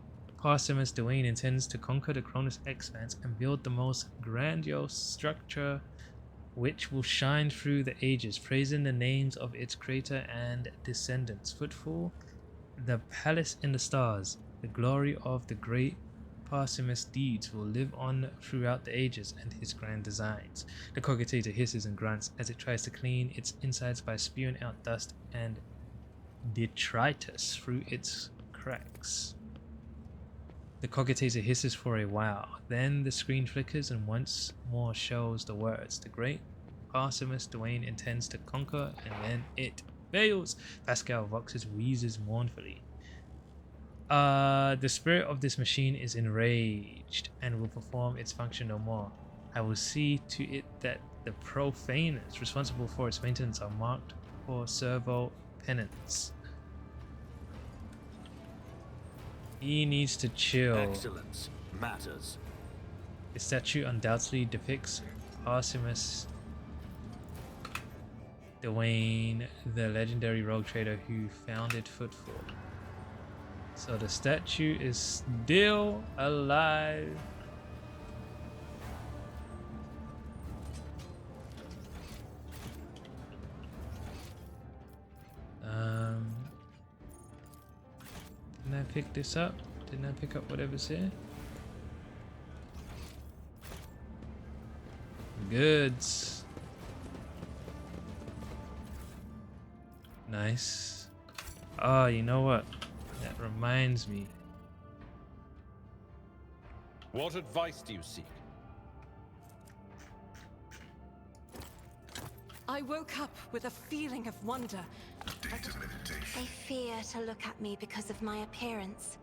[SPEAKER 1] Parsimus Dwayne intends to conquer the Cronus expanse and build the most grandiose structure which will shine through the ages, praising the names of its creator and descendants. Footfall, the palace in the stars, the glory of the great Parsimus deeds will live on throughout the ages and his grand designs. The cogitator hisses and grunts as it tries to clean its insides by spewing out dust and detritus through its cracks. The cogitator hisses for a while, then the screen flickers and once more shows the words. The great Parsimus Dwayne intends to conquer, and then it fails. Pascal Vox's wheezes mournfully. The spirit of this machine is enraged and will perform its function no more. I will see to it that the profaners responsible for its maintenance are marked for servo penance. He needs to chill.
[SPEAKER 2] Excellence matters.
[SPEAKER 1] The statue undoubtedly depicts Parsimus Dwayne, the legendary rogue trader who founded Footfall. So the statue is still alive. Didn't I pick this up? Didn't I pick up whatever's here? Goods. Nice. Oh, you know what? That reminds me.
[SPEAKER 5] What advice do you seek?
[SPEAKER 4] I woke up with a feeling of wonder.
[SPEAKER 3] Data meditation.
[SPEAKER 7] They fear to look at me because of my appearance.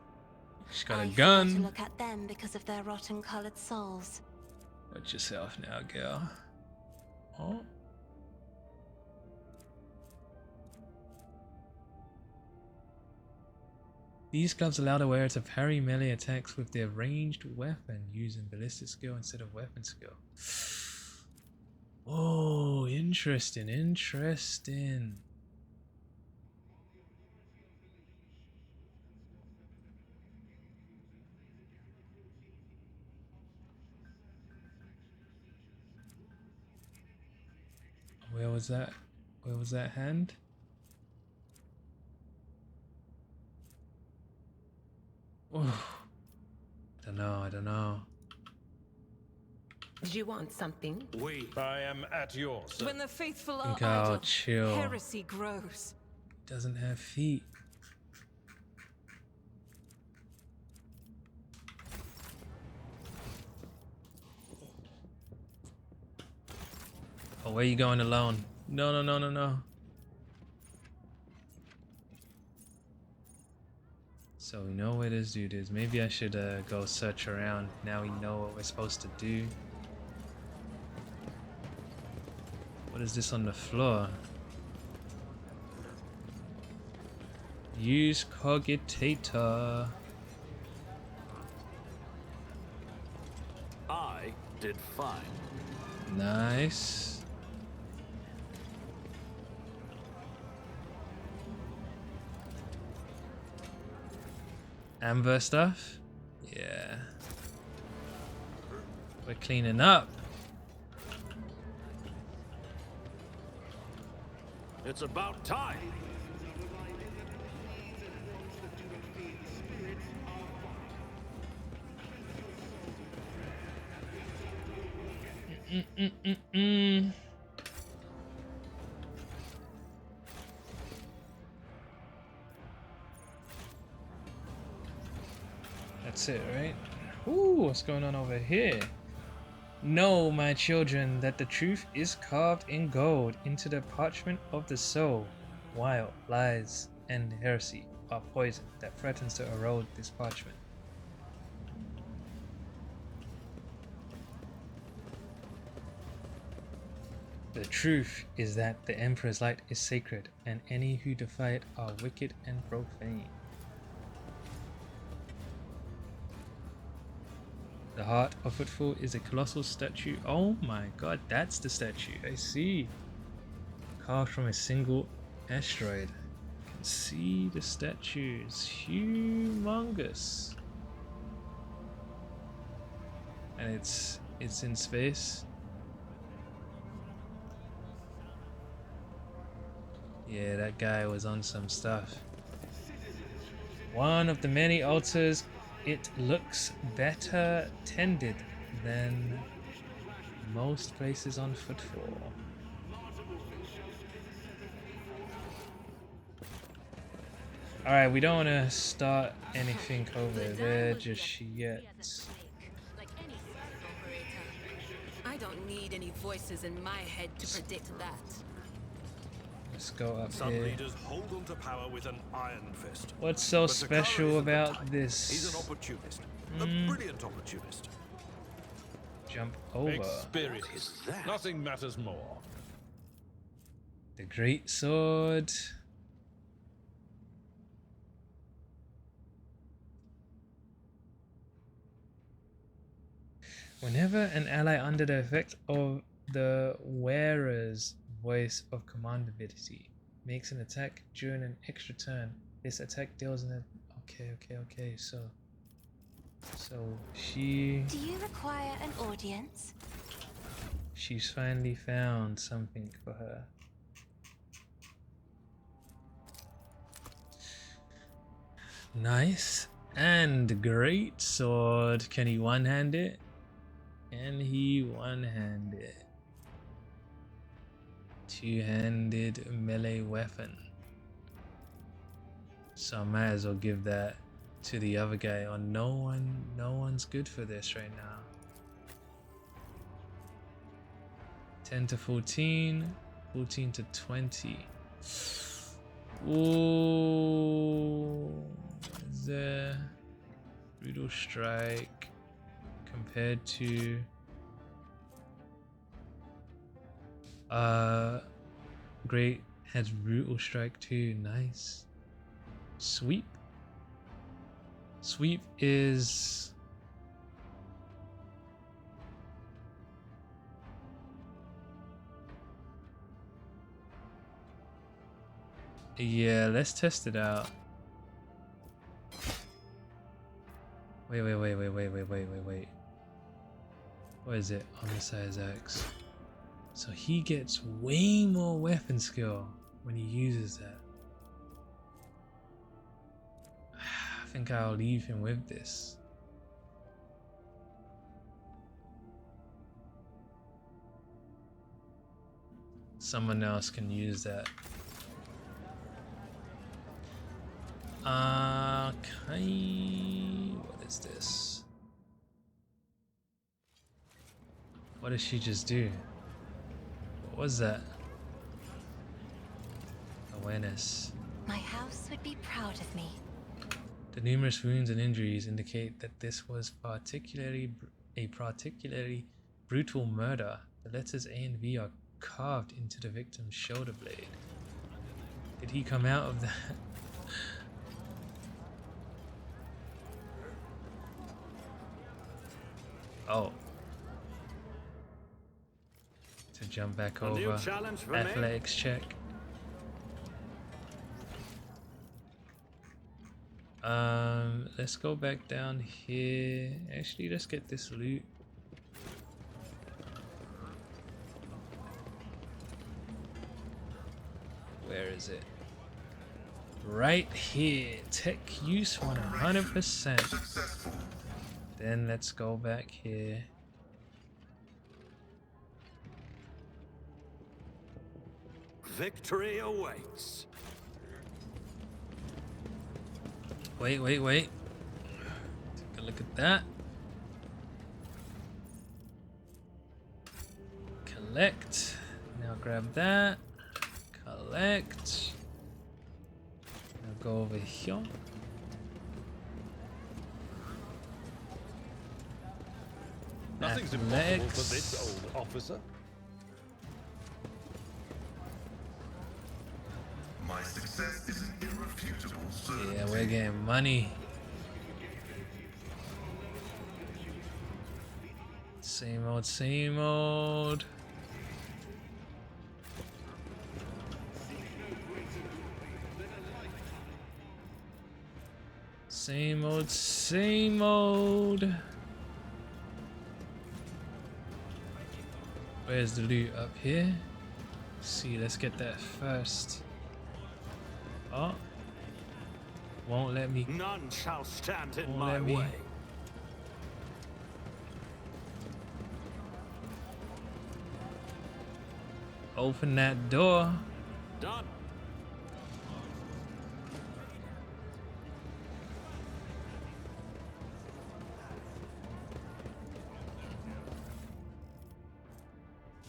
[SPEAKER 1] She's got a
[SPEAKER 7] I fear to
[SPEAKER 1] gun.
[SPEAKER 7] look at them because of their rotten-colored souls.
[SPEAKER 1] Watch yourself now, girl. Oh. These gloves allow the wearer to parry melee attacks with their ranged weapon using ballistic skill instead of weapon skill. Oh, interesting, interesting. Where was that? Where was that hand? Oh, I don't know. I don't know.
[SPEAKER 4] Do you want something?
[SPEAKER 5] I am at yours.
[SPEAKER 4] When the faithful
[SPEAKER 1] I
[SPEAKER 4] are
[SPEAKER 1] think I'll
[SPEAKER 4] idle,
[SPEAKER 1] chill.
[SPEAKER 4] heresy grows.
[SPEAKER 1] Doesn't have feet. Oh, where you going alone? No, no, no, no, no. So we know where this dude is. Maybe I should go search around. Now we know what we're supposed to do. What is this on the floor? Use cogitator.
[SPEAKER 2] I did fine.
[SPEAKER 1] Nice. Amber stuff? Yeah. We're cleaning up.
[SPEAKER 2] It's about time.
[SPEAKER 1] That's it, right? Ooh, what's going on over here? Know, my children, that the truth is carved in gold into the parchment of the soul, while lies and heresy are poison that threatens to erode this parchment. The truth is that the Emperor's light is sacred, and any who defy it are wicked and profane. The heart of Footfall is a colossal statue. Oh my god, that's the statue. I see. Carved from a single asteroid. You can see the statue. It's humongous. And it's in space. Yeah, that guy was on some stuff. One of the many altars. It looks better tended than most places on Footfall. Alright, we don't want to start anything over there just yet.
[SPEAKER 4] I don't need any voices in my head to predict that.
[SPEAKER 1] Let's go up
[SPEAKER 2] Some
[SPEAKER 1] here.
[SPEAKER 2] leaders hold on to power with an iron fist.
[SPEAKER 1] What's so
[SPEAKER 2] But Zakara
[SPEAKER 1] special
[SPEAKER 2] isn't the
[SPEAKER 1] about
[SPEAKER 2] type.
[SPEAKER 1] this?
[SPEAKER 2] He's an opportunist. A brilliant opportunist.
[SPEAKER 1] Jump over.
[SPEAKER 5] Experience. Nothing matters more.
[SPEAKER 1] The Great Sword. Whenever an ally under the effect of the wearer's voice of command ability makes an attack during an extra turn, this attack deals in a... Okay, so she...
[SPEAKER 7] Do you require an audience?
[SPEAKER 1] She's finally found something for her. Nice. And great sword. Can he one-hand it? Can he one-hand it? Two-handed melee weapon. So I might as well give that to the other guy. Or no one's good for this right now. 10 to 14, 14 to 20. Ooh, is there brutal strike compared to great has brutal strike too. Nice. Sweep is yeah, let's test it out. Wait. What is it? Homicide's X. So he gets way more weapon skill when he uses that. I think I'll leave him with this. Someone else can use that. Okay. What is this? What did she just do? What was that? Awareness.
[SPEAKER 7] My house would be proud of me.
[SPEAKER 1] The numerous wounds and injuries indicate that this was a particularly brutal murder. The letters A and V are carved into the victim's shoulder blade. Did he come out of that? Oh. To jump back
[SPEAKER 2] A new
[SPEAKER 1] over.
[SPEAKER 2] challenge for me?
[SPEAKER 1] Athletics check. Let's go back down here. Actually, let's get this loot. Where is it? Right here. Tech use 100%. Then let's go back here.
[SPEAKER 2] Victory awaits.
[SPEAKER 1] Wait. Take a look at that. Collect. Now grab that. Collect. Now go over here.
[SPEAKER 5] Nothing's impossible for this old officer.
[SPEAKER 3] My success is an irrefutable certainty.
[SPEAKER 1] Yeah, we're getting money. Same old, same old. Same old, same old. Where's the loot? Up here? See, let's get that first. Oh. Won't let me.
[SPEAKER 2] None shall stand in
[SPEAKER 1] Won't
[SPEAKER 2] my
[SPEAKER 1] let me.
[SPEAKER 2] way.
[SPEAKER 1] Open that door.
[SPEAKER 2] Done.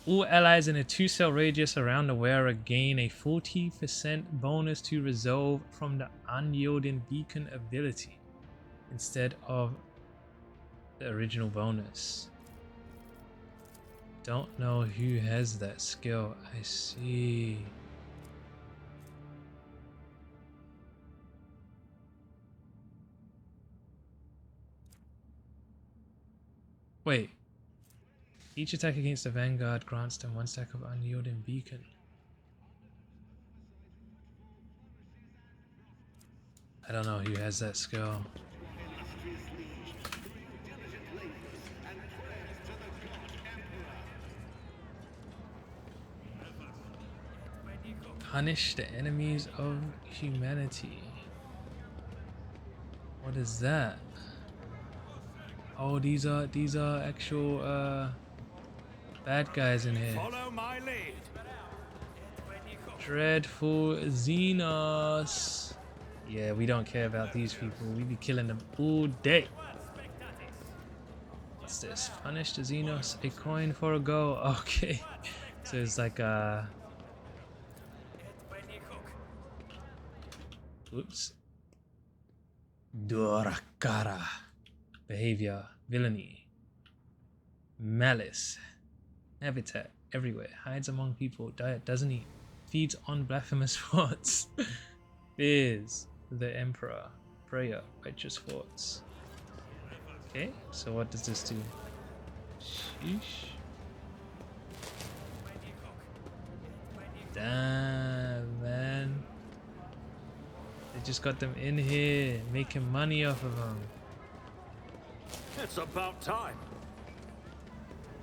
[SPEAKER 1] All allies in a 2-cell radius around the wearer gain a 40% bonus to resolve from the unyielding beacon ability instead of the original bonus. Don't know who has that skill. I see. Wait. Each attack against the Vanguard grants them 1 stack of unyielding beacon. I don't know who has that skill. Punish the enemies of humanity. What is that? Oh, these are actual bad guys in here.
[SPEAKER 2] Follow my lead.
[SPEAKER 1] Dreadful Xenos. Yeah, we don't care about these people. We be killing them all day. What's this? Punish the Xenos. A coin for a go. Okay. So it's like a... Oops. Durakara. Behavior. Villainy. Malice. Habitat. Everywhere. Hides among people. Diet. Doesn't eat. Feeds on blasphemous thoughts. Fears the Emperor. Prayer. Righteous thoughts. Okay. So what does this do? Sheesh. Damn, man. They just got them in here, making money off of them.
[SPEAKER 2] It's about time.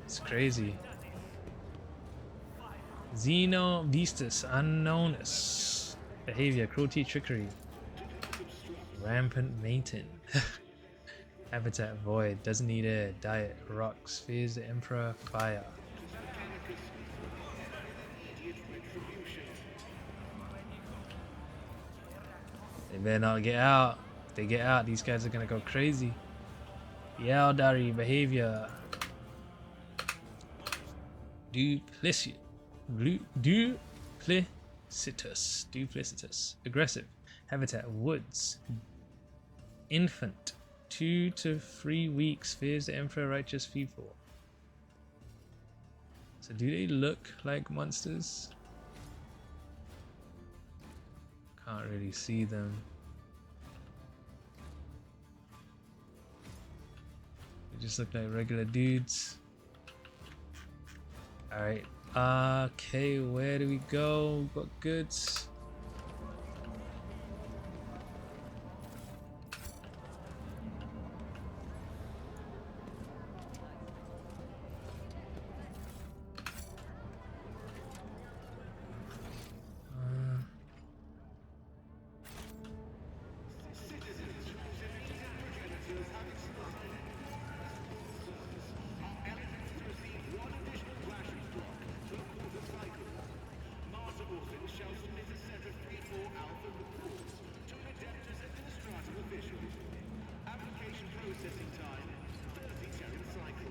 [SPEAKER 1] It's crazy. Xeno Vistus Unknownus. Behavior, cruelty, trickery. Rampant Matin. Habitat void, doesn't need air, diet, rocks, fears the emperor, fire. They better not get out. If they get out, these guys are gonna go crazy. Yaldari behavior. Duplicitous. Duplicitous. Aggressive. Habitat woods. Infant. 2 to 3 weeks. Fears the emperor, righteous people. So do they look like monsters? Can't really see them. They just look like regular dudes. Alright. Okay, where do we go? Got goods.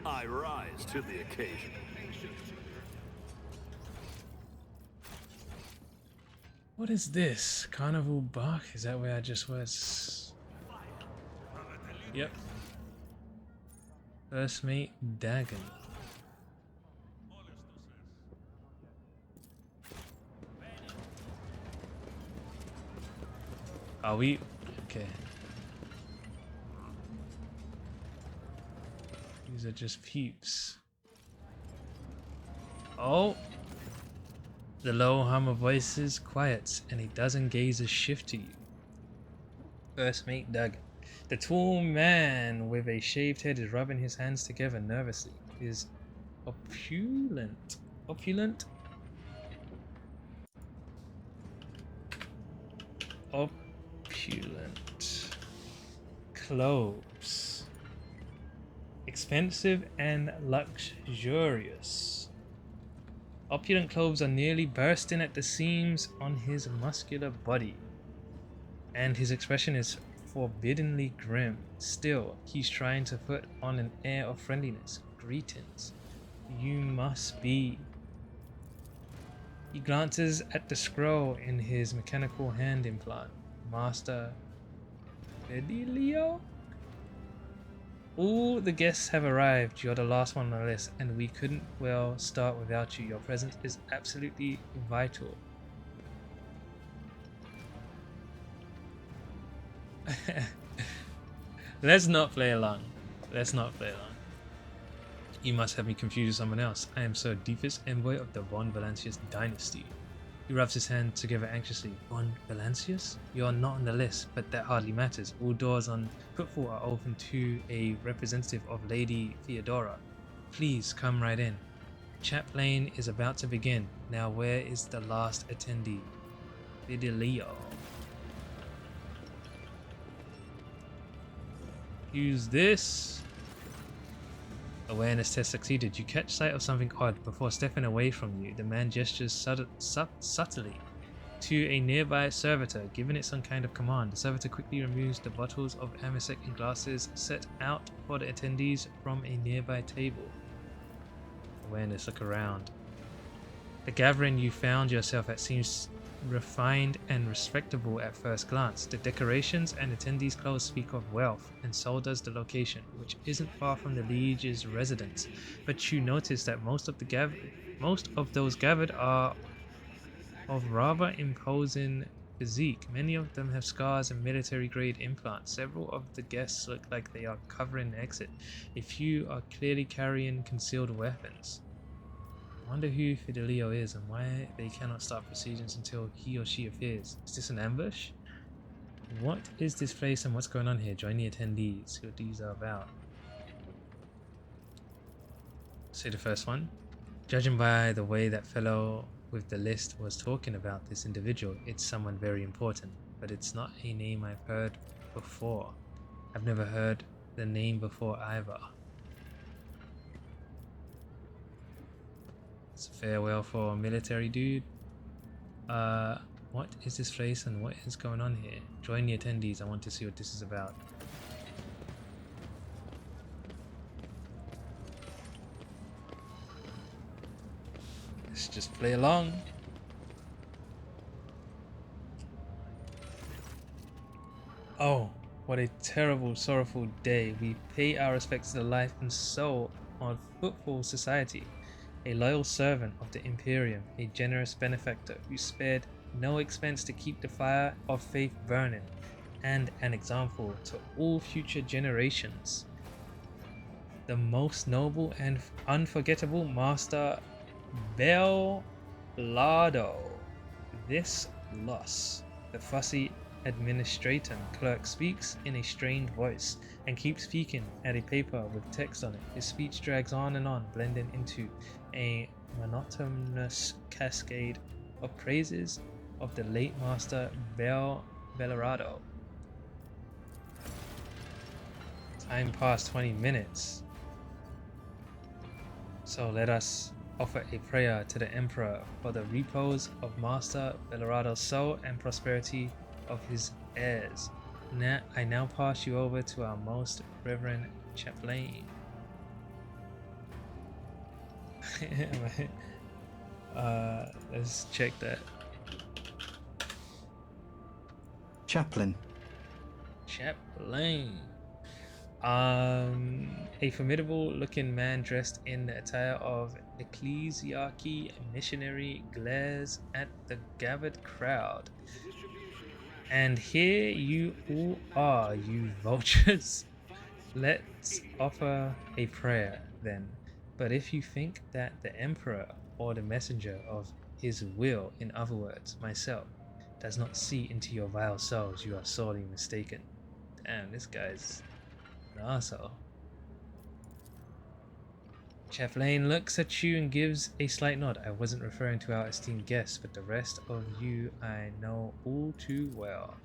[SPEAKER 2] I rise to the occasion.
[SPEAKER 1] What is this? Carnival Bark? Is that where I just was? Yep. First mate Dagon. Are we? Okay. These are just peeps. Oh! The low hum of voices quiets and a dozen gazes shift to you. First mate Doug. The tall man with a shaved head is rubbing his hands together nervously. He is opulent. Opulent? Opulent. Clothes. Expensive and luxurious. Opulent clothes are nearly bursting at the seams on his muscular body, and his expression is forbiddingly grim. Still, he's trying to put on an air of friendliness. Greetings. You must be. He glances at the scroll in his mechanical hand implant. Master Fidelio? All the guests have arrived. You're the last one on the list, and we couldn't well start without you. Your presence is absolutely vital. Let's not play along. Let's not play along. You must have me confused with someone else. I am Sir Deepest Envoy of the Von Valancius dynasty. He rubs his hands together anxiously. Von Valancius? You are not on the list, but that hardly matters. All doors on footfall are open to a representative of Lady Theodora. Please come right in. Chap Lane is about to begin. Now where is the last attendee? Fidelio. Use this. Awareness test succeeded. You catch sight of something odd before stepping away from you. The man gestures subtly to a nearby servitor, giving it some kind of command. The servitor quickly removes the bottles of amasec and glasses set out for the attendees from a nearby table. Awareness, look around. The gathering you found yourself at seems refined and respectable at first glance. The decorations and attendees' clothes speak of wealth, and so does the location, which isn't far from the liege's residence. But you notice that most of those gathered are of rather imposing physique. Many of them have scars and military-grade implants. Several of the guests look like they are covering the exit. A few are clearly carrying concealed weapons. I wonder who Fidelio is and why they cannot start proceedings until he or she appears. Is this an ambush? What is this place and what's going on here? Join the attendees. See what these are about. Say the first one. Judging by the way that fellow with the list was talking about this individual. It's someone very important, but it's not a name I've heard before. I've never heard the name before either. It's a farewell for a military dude. What is this place and what is going on here? Join the attendees, I want to see what this is about. Let's just play along. Oh, what a terrible, sorrowful day. We pay our respects to the life and soul of Footfall Society, a loyal servant of the Imperium, a generous benefactor who spared no expense to keep the fire of faith burning, and an example to all future generations. The most noble and unforgettable Master Belardo. This loss. The fussy administrator clerk speaks in a strained voice and keeps speaking at a paper with text on it. His speech drags on and on, blending into a monotonous cascade of praises of the late Master Belardo. Time past 20 minutes. So let us offer a prayer to the Emperor for the repose of Master Belarado's soul and prosperity of his heirs. I now pass you over to our most reverend chaplain. Let's check that.
[SPEAKER 8] Chaplain.
[SPEAKER 1] Chaplain. A formidable looking man dressed in the attire of ecclesiarchy missionary glares at the gathered crowd. And here you all are, you vultures. Let's offer a prayer then. But if you think that the Emperor or the messenger of his will, in other words, myself, does not see into your vile souls, you are sorely mistaken. Damn, this guy's an arsehole. Chaplain looks at you and gives a slight nod. I wasn't referring to our esteemed guests, but the rest of you I know all too well.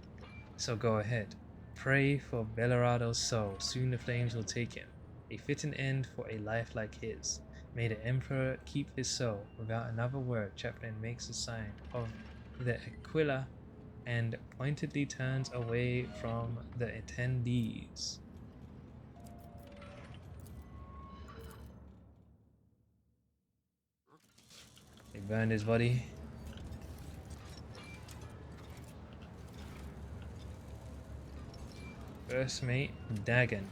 [SPEAKER 1] So go ahead. Pray for Belarado's soul. Soon the flames will take him. A fitting end for a life like his. May the Emperor keep his soul. Without another word, Chaplain makes a sign of the Aquila and pointedly turns away from the attendees. They burned his body. First mate Dagon.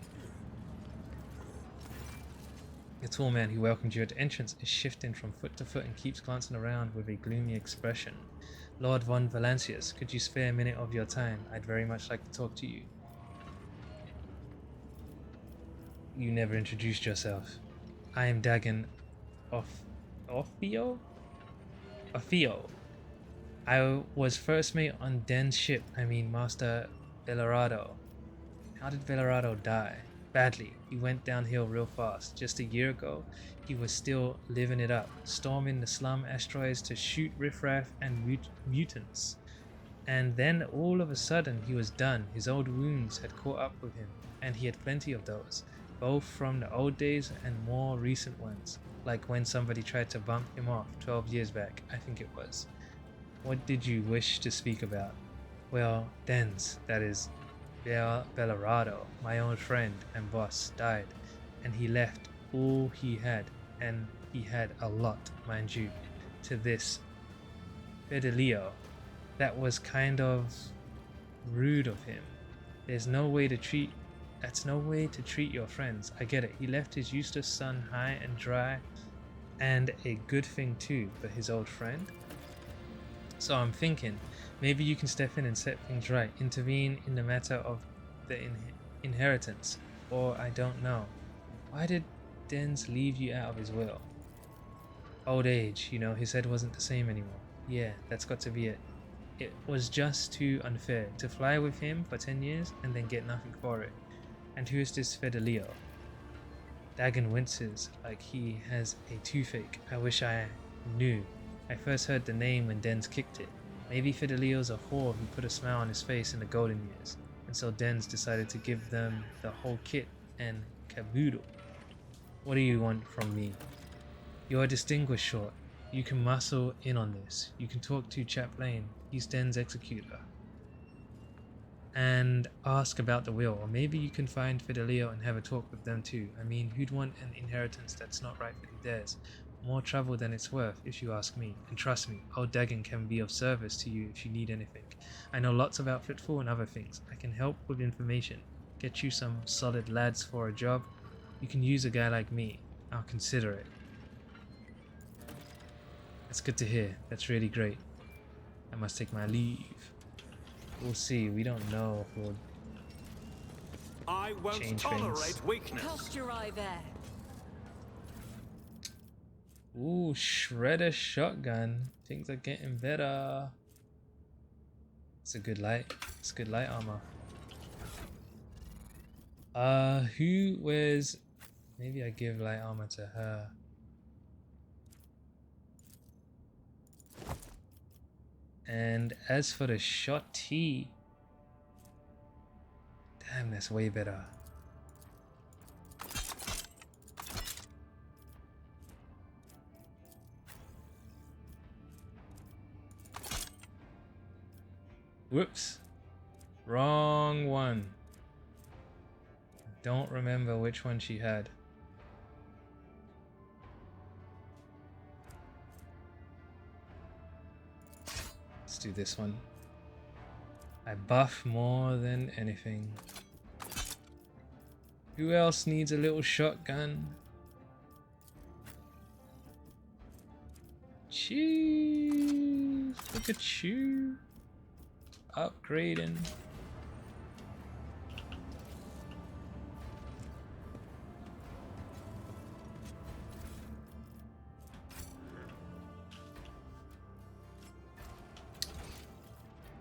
[SPEAKER 1] The tall man who welcomed you at the entrance is shifting from foot to foot and keeps glancing around with a gloomy expression. Lord von Valancius, could you spare a minute of your time? I'd very much like to talk to you. You never introduced yourself. I am Dagon Offio? I was first mate on Den's ship, Master Belarado. How did Belarado die? Badly. He went downhill real fast. Just a year ago, he was still living it up, storming the slum asteroids to shoot riffraff and mutants. And then all of a sudden, he was done. His old wounds had caught up with him, and he had plenty of those, both from the old days and more recent ones, like when somebody tried to bump him off 12 years back, I think it was. What did you wish to speak about? Well, Den's, that is, Belarado, my old friend and boss, died, and he left all he had, and he had a lot, mind you, to this Fidelio. That was kind of rude of him. That's no way to treat your friends. I get it. He left his useless son high and dry, and a good thing too, but his old friend? So I'm thinking, maybe you can step in and set things right, intervene in the matter of the inheritance, or I don't know. Why did Denz leave you out of his will? Old age, his head wasn't the same anymore. Yeah, that's got to be it. It was just too unfair to fly with him for 10 years and then get nothing for it. And who is this Fidelio? Dagon winces like he has a toothache. I wish I knew. I first heard the name when Dens kicked it. Maybe Fidelio's a whore who put a smile on his face in the golden years, and so Dens decided to give them the whole kit and caboodle. What do you want from me? You're a distinguished short. You can muscle in on this. You can talk to Chaplain. He's Den's executor. And ask about the will, or maybe you can find Fidelio and have a talk with them too. I mean, who'd want an inheritance that's not rightfully theirs? More trouble than it's worth, if you ask me. And trust me, old Dagon can be of service to you if you need anything. I know lots about Fitful and other things. I can help with information, get you some solid lads for a job. You can use a guy like me. I'll consider it. That's good to hear. That's really great. I must take my leave. We'll see. We don't know if we'll
[SPEAKER 2] I won't
[SPEAKER 1] change
[SPEAKER 2] tolerate
[SPEAKER 1] things.
[SPEAKER 2] weakness.
[SPEAKER 4] Cast your eye there.
[SPEAKER 1] Ooh, shredder shotgun. Things are getting better. It's a good light. It's good light armor. Who wears... Maybe I give light armor to her. And as for the shotty... Damn, that's way better. Whoops. Wrong one. Don't remember which one she had. Let's do this one. I buff more than anything. Who else needs a little shotgun? Cheese! Look at you! Upgrading.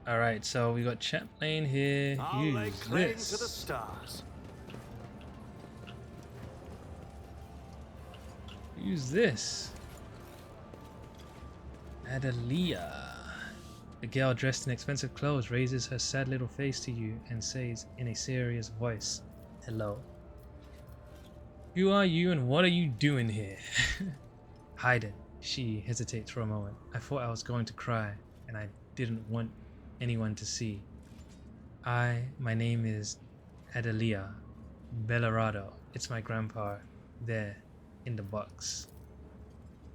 [SPEAKER 1] Alright, so we got Chaplain here.
[SPEAKER 2] I'll lay
[SPEAKER 1] Use
[SPEAKER 2] claim
[SPEAKER 1] this.
[SPEAKER 2] to the stars.
[SPEAKER 1] Use this. Adelia. The girl dressed in expensive clothes raises her sad little face to you and says in a serious voice, "Hello. Who are you and what are you doing here?" Hiding. She hesitates for a moment. I thought I was going to cry and I didn't want anyone to see. My name is Adelia Bellarado. It's my grandpa there in the box.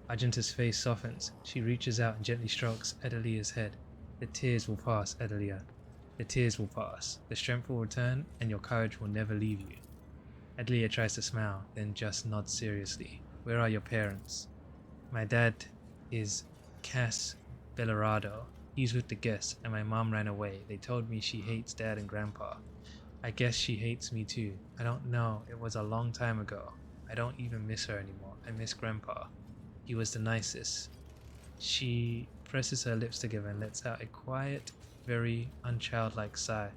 [SPEAKER 1] Argenta's face softens. She reaches out and gently strokes Adelia's head. The tears will pass, Adelia. The tears will pass. The strength will return and your courage will never leave you. Adelia tries to smile, then just nods seriously. Where are your parents? My dad is Cass Bellarado. He's with the guests, and my mom ran away. They told me she hates dad and grandpa. I guess she hates me too. I don't know. It was a long time ago. I don't even miss her anymore. I miss grandpa. He was the nicest. She presses her lips together and lets out a quiet, very unchildlike sigh.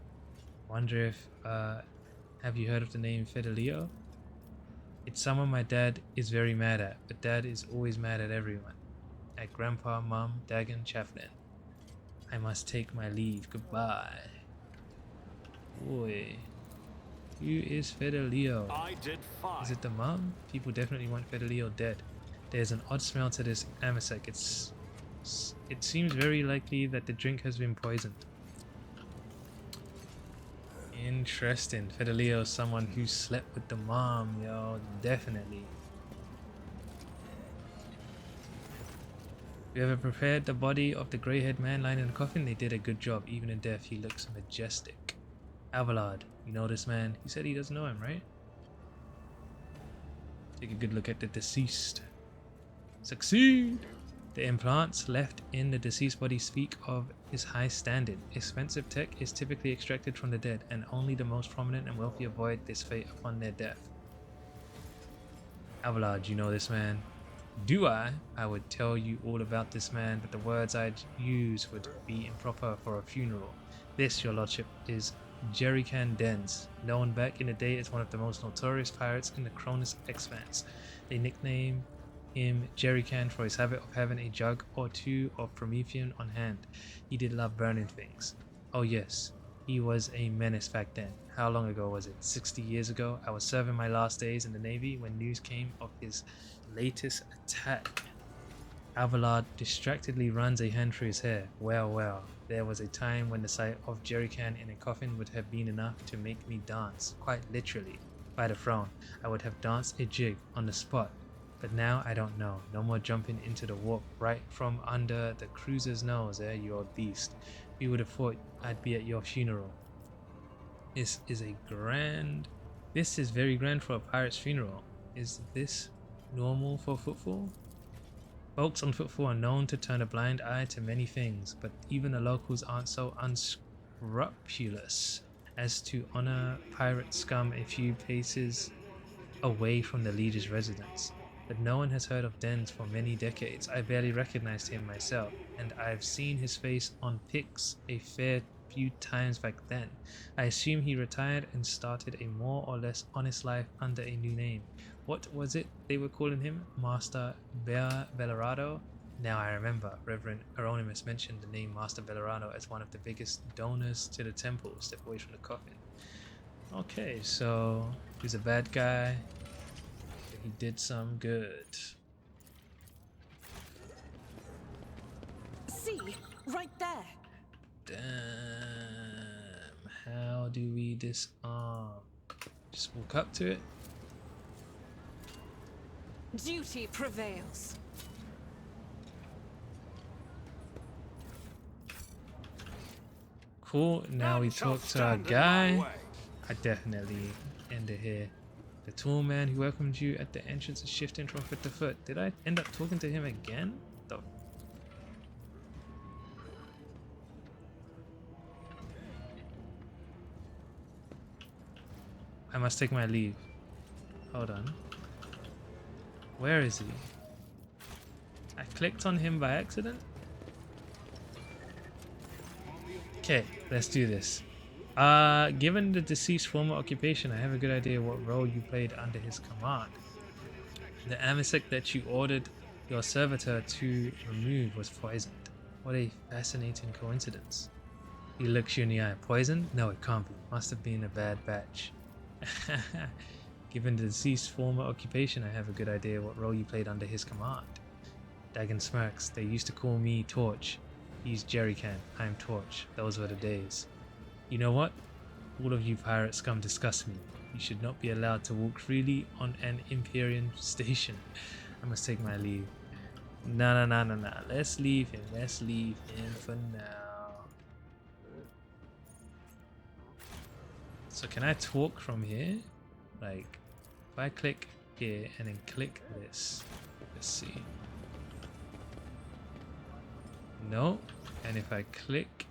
[SPEAKER 1] Wonder if, have you heard of the name Fidelio? It's someone my dad is very mad at, but dad is always mad at everyone. At grandpa, mom, Dagon, Chaplain. I must take my leave. Goodbye. Boy. Who is Fidelio?
[SPEAKER 2] I did fine.
[SPEAKER 1] Is it the mom? People definitely want Fidelio dead. There's an odd smell to this amasec. It seems very likely that the drink has been poisoned. Interesting. Fidelio is someone who slept with the mom, yo. Definitely. Whoever prepared the body of the grey-haired man lying in the coffin, they did a good job. Even in death, he looks majestic. Avalard, you know this man? He said he doesn't know him, right? Take a good look at the deceased. Succeed! The implants left in the deceased body speak of his high standard. Expensive tech is typically extracted from the dead, and only the most prominent and wealthy avoid this fate upon their death. Avalard, you know this man? Do I? I would tell you all about this man, but the words I'd use would be improper for a funeral. This, your lordship, is Jerrycan Dens, known back in the day as one of the most notorious pirates in the Cronus Expanse. They nickname him jerry can for his habit of having a jug or two of Promethean on hand. He did love burning things. Oh yes, he was a menace back then. How long ago was it? 60 years ago? I was serving my last days in the Navy when news came of his latest attack. Avalard distractedly runs a hand through his hair. Well, well, there was a time when the sight of jerrycan in a coffin would have been enough to make me dance, quite literally. If I'd have thrown, I would have danced a jig on the spot. But now I don't know. No more jumping into the warp right from under the cruiser's nose, you old beast. We would have thought I'd be at your funeral. This is very grand for a pirate's funeral. Is this normal for footfall? Folks on footfall are known to turn a blind eye to many things, but even the locals aren't so unscrupulous as to honor pirate scum a few paces away from the leader's residence. But no one has heard of Dens for many decades. I barely recognized him myself, and I've seen his face on pics a fair few times back then. I assume he retired and started a more or less honest life under a new name. What was it they were calling him? Master Bellarado? Now I remember. Reverend Hieronymus mentioned the name Master Bellarado as one of the biggest donors to the temple. Step away from the coffin. Okay, so he's a bad guy. He did some good.
[SPEAKER 4] See, right there.
[SPEAKER 1] Damn. How do we disarm? Just walk up to it.
[SPEAKER 4] Duty prevails.
[SPEAKER 1] Cool. Now
[SPEAKER 2] None
[SPEAKER 1] we
[SPEAKER 2] shall
[SPEAKER 1] talk to our
[SPEAKER 2] stand in my
[SPEAKER 1] guy.
[SPEAKER 2] way.
[SPEAKER 1] I definitely end it here. The tall man who welcomed you at the entrance is shifting from foot to foot. Did I end up talking to him again? I must take my leave. Hold on. Where is he? I clicked on him by accident? Okay, let's do this. Given the deceased's former occupation, I have a good idea what role you played under his command. The amasec that you ordered your servitor to remove was poisoned. What a fascinating coincidence. He looks you in the eye. Poison? No, it can't be. Must have been a bad batch. Given the deceased's former occupation, I have a good idea what role you played under his command. Dagon smirks. They used to call me Torch. He's Jerrycan. I'm Torch. Those were the days. You know what? All of you pirate scum disgust me. You should not be allowed to walk freely on an Imperium station. I must take my leave. No. Let's leave him. Let's leave him for now. So can I talk from here? Like, if I click here and then click this. Let's see. No. And if I click...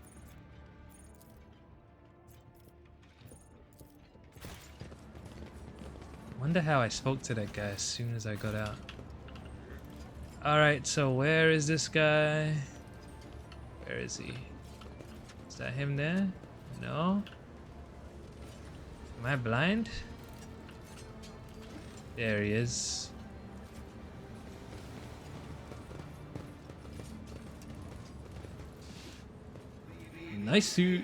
[SPEAKER 1] Wonder how I spoke to that guy as soon as I got out. Alright, so where is this guy? Where is he? Is that him there? No? Am I blind? There he is. Nice suit.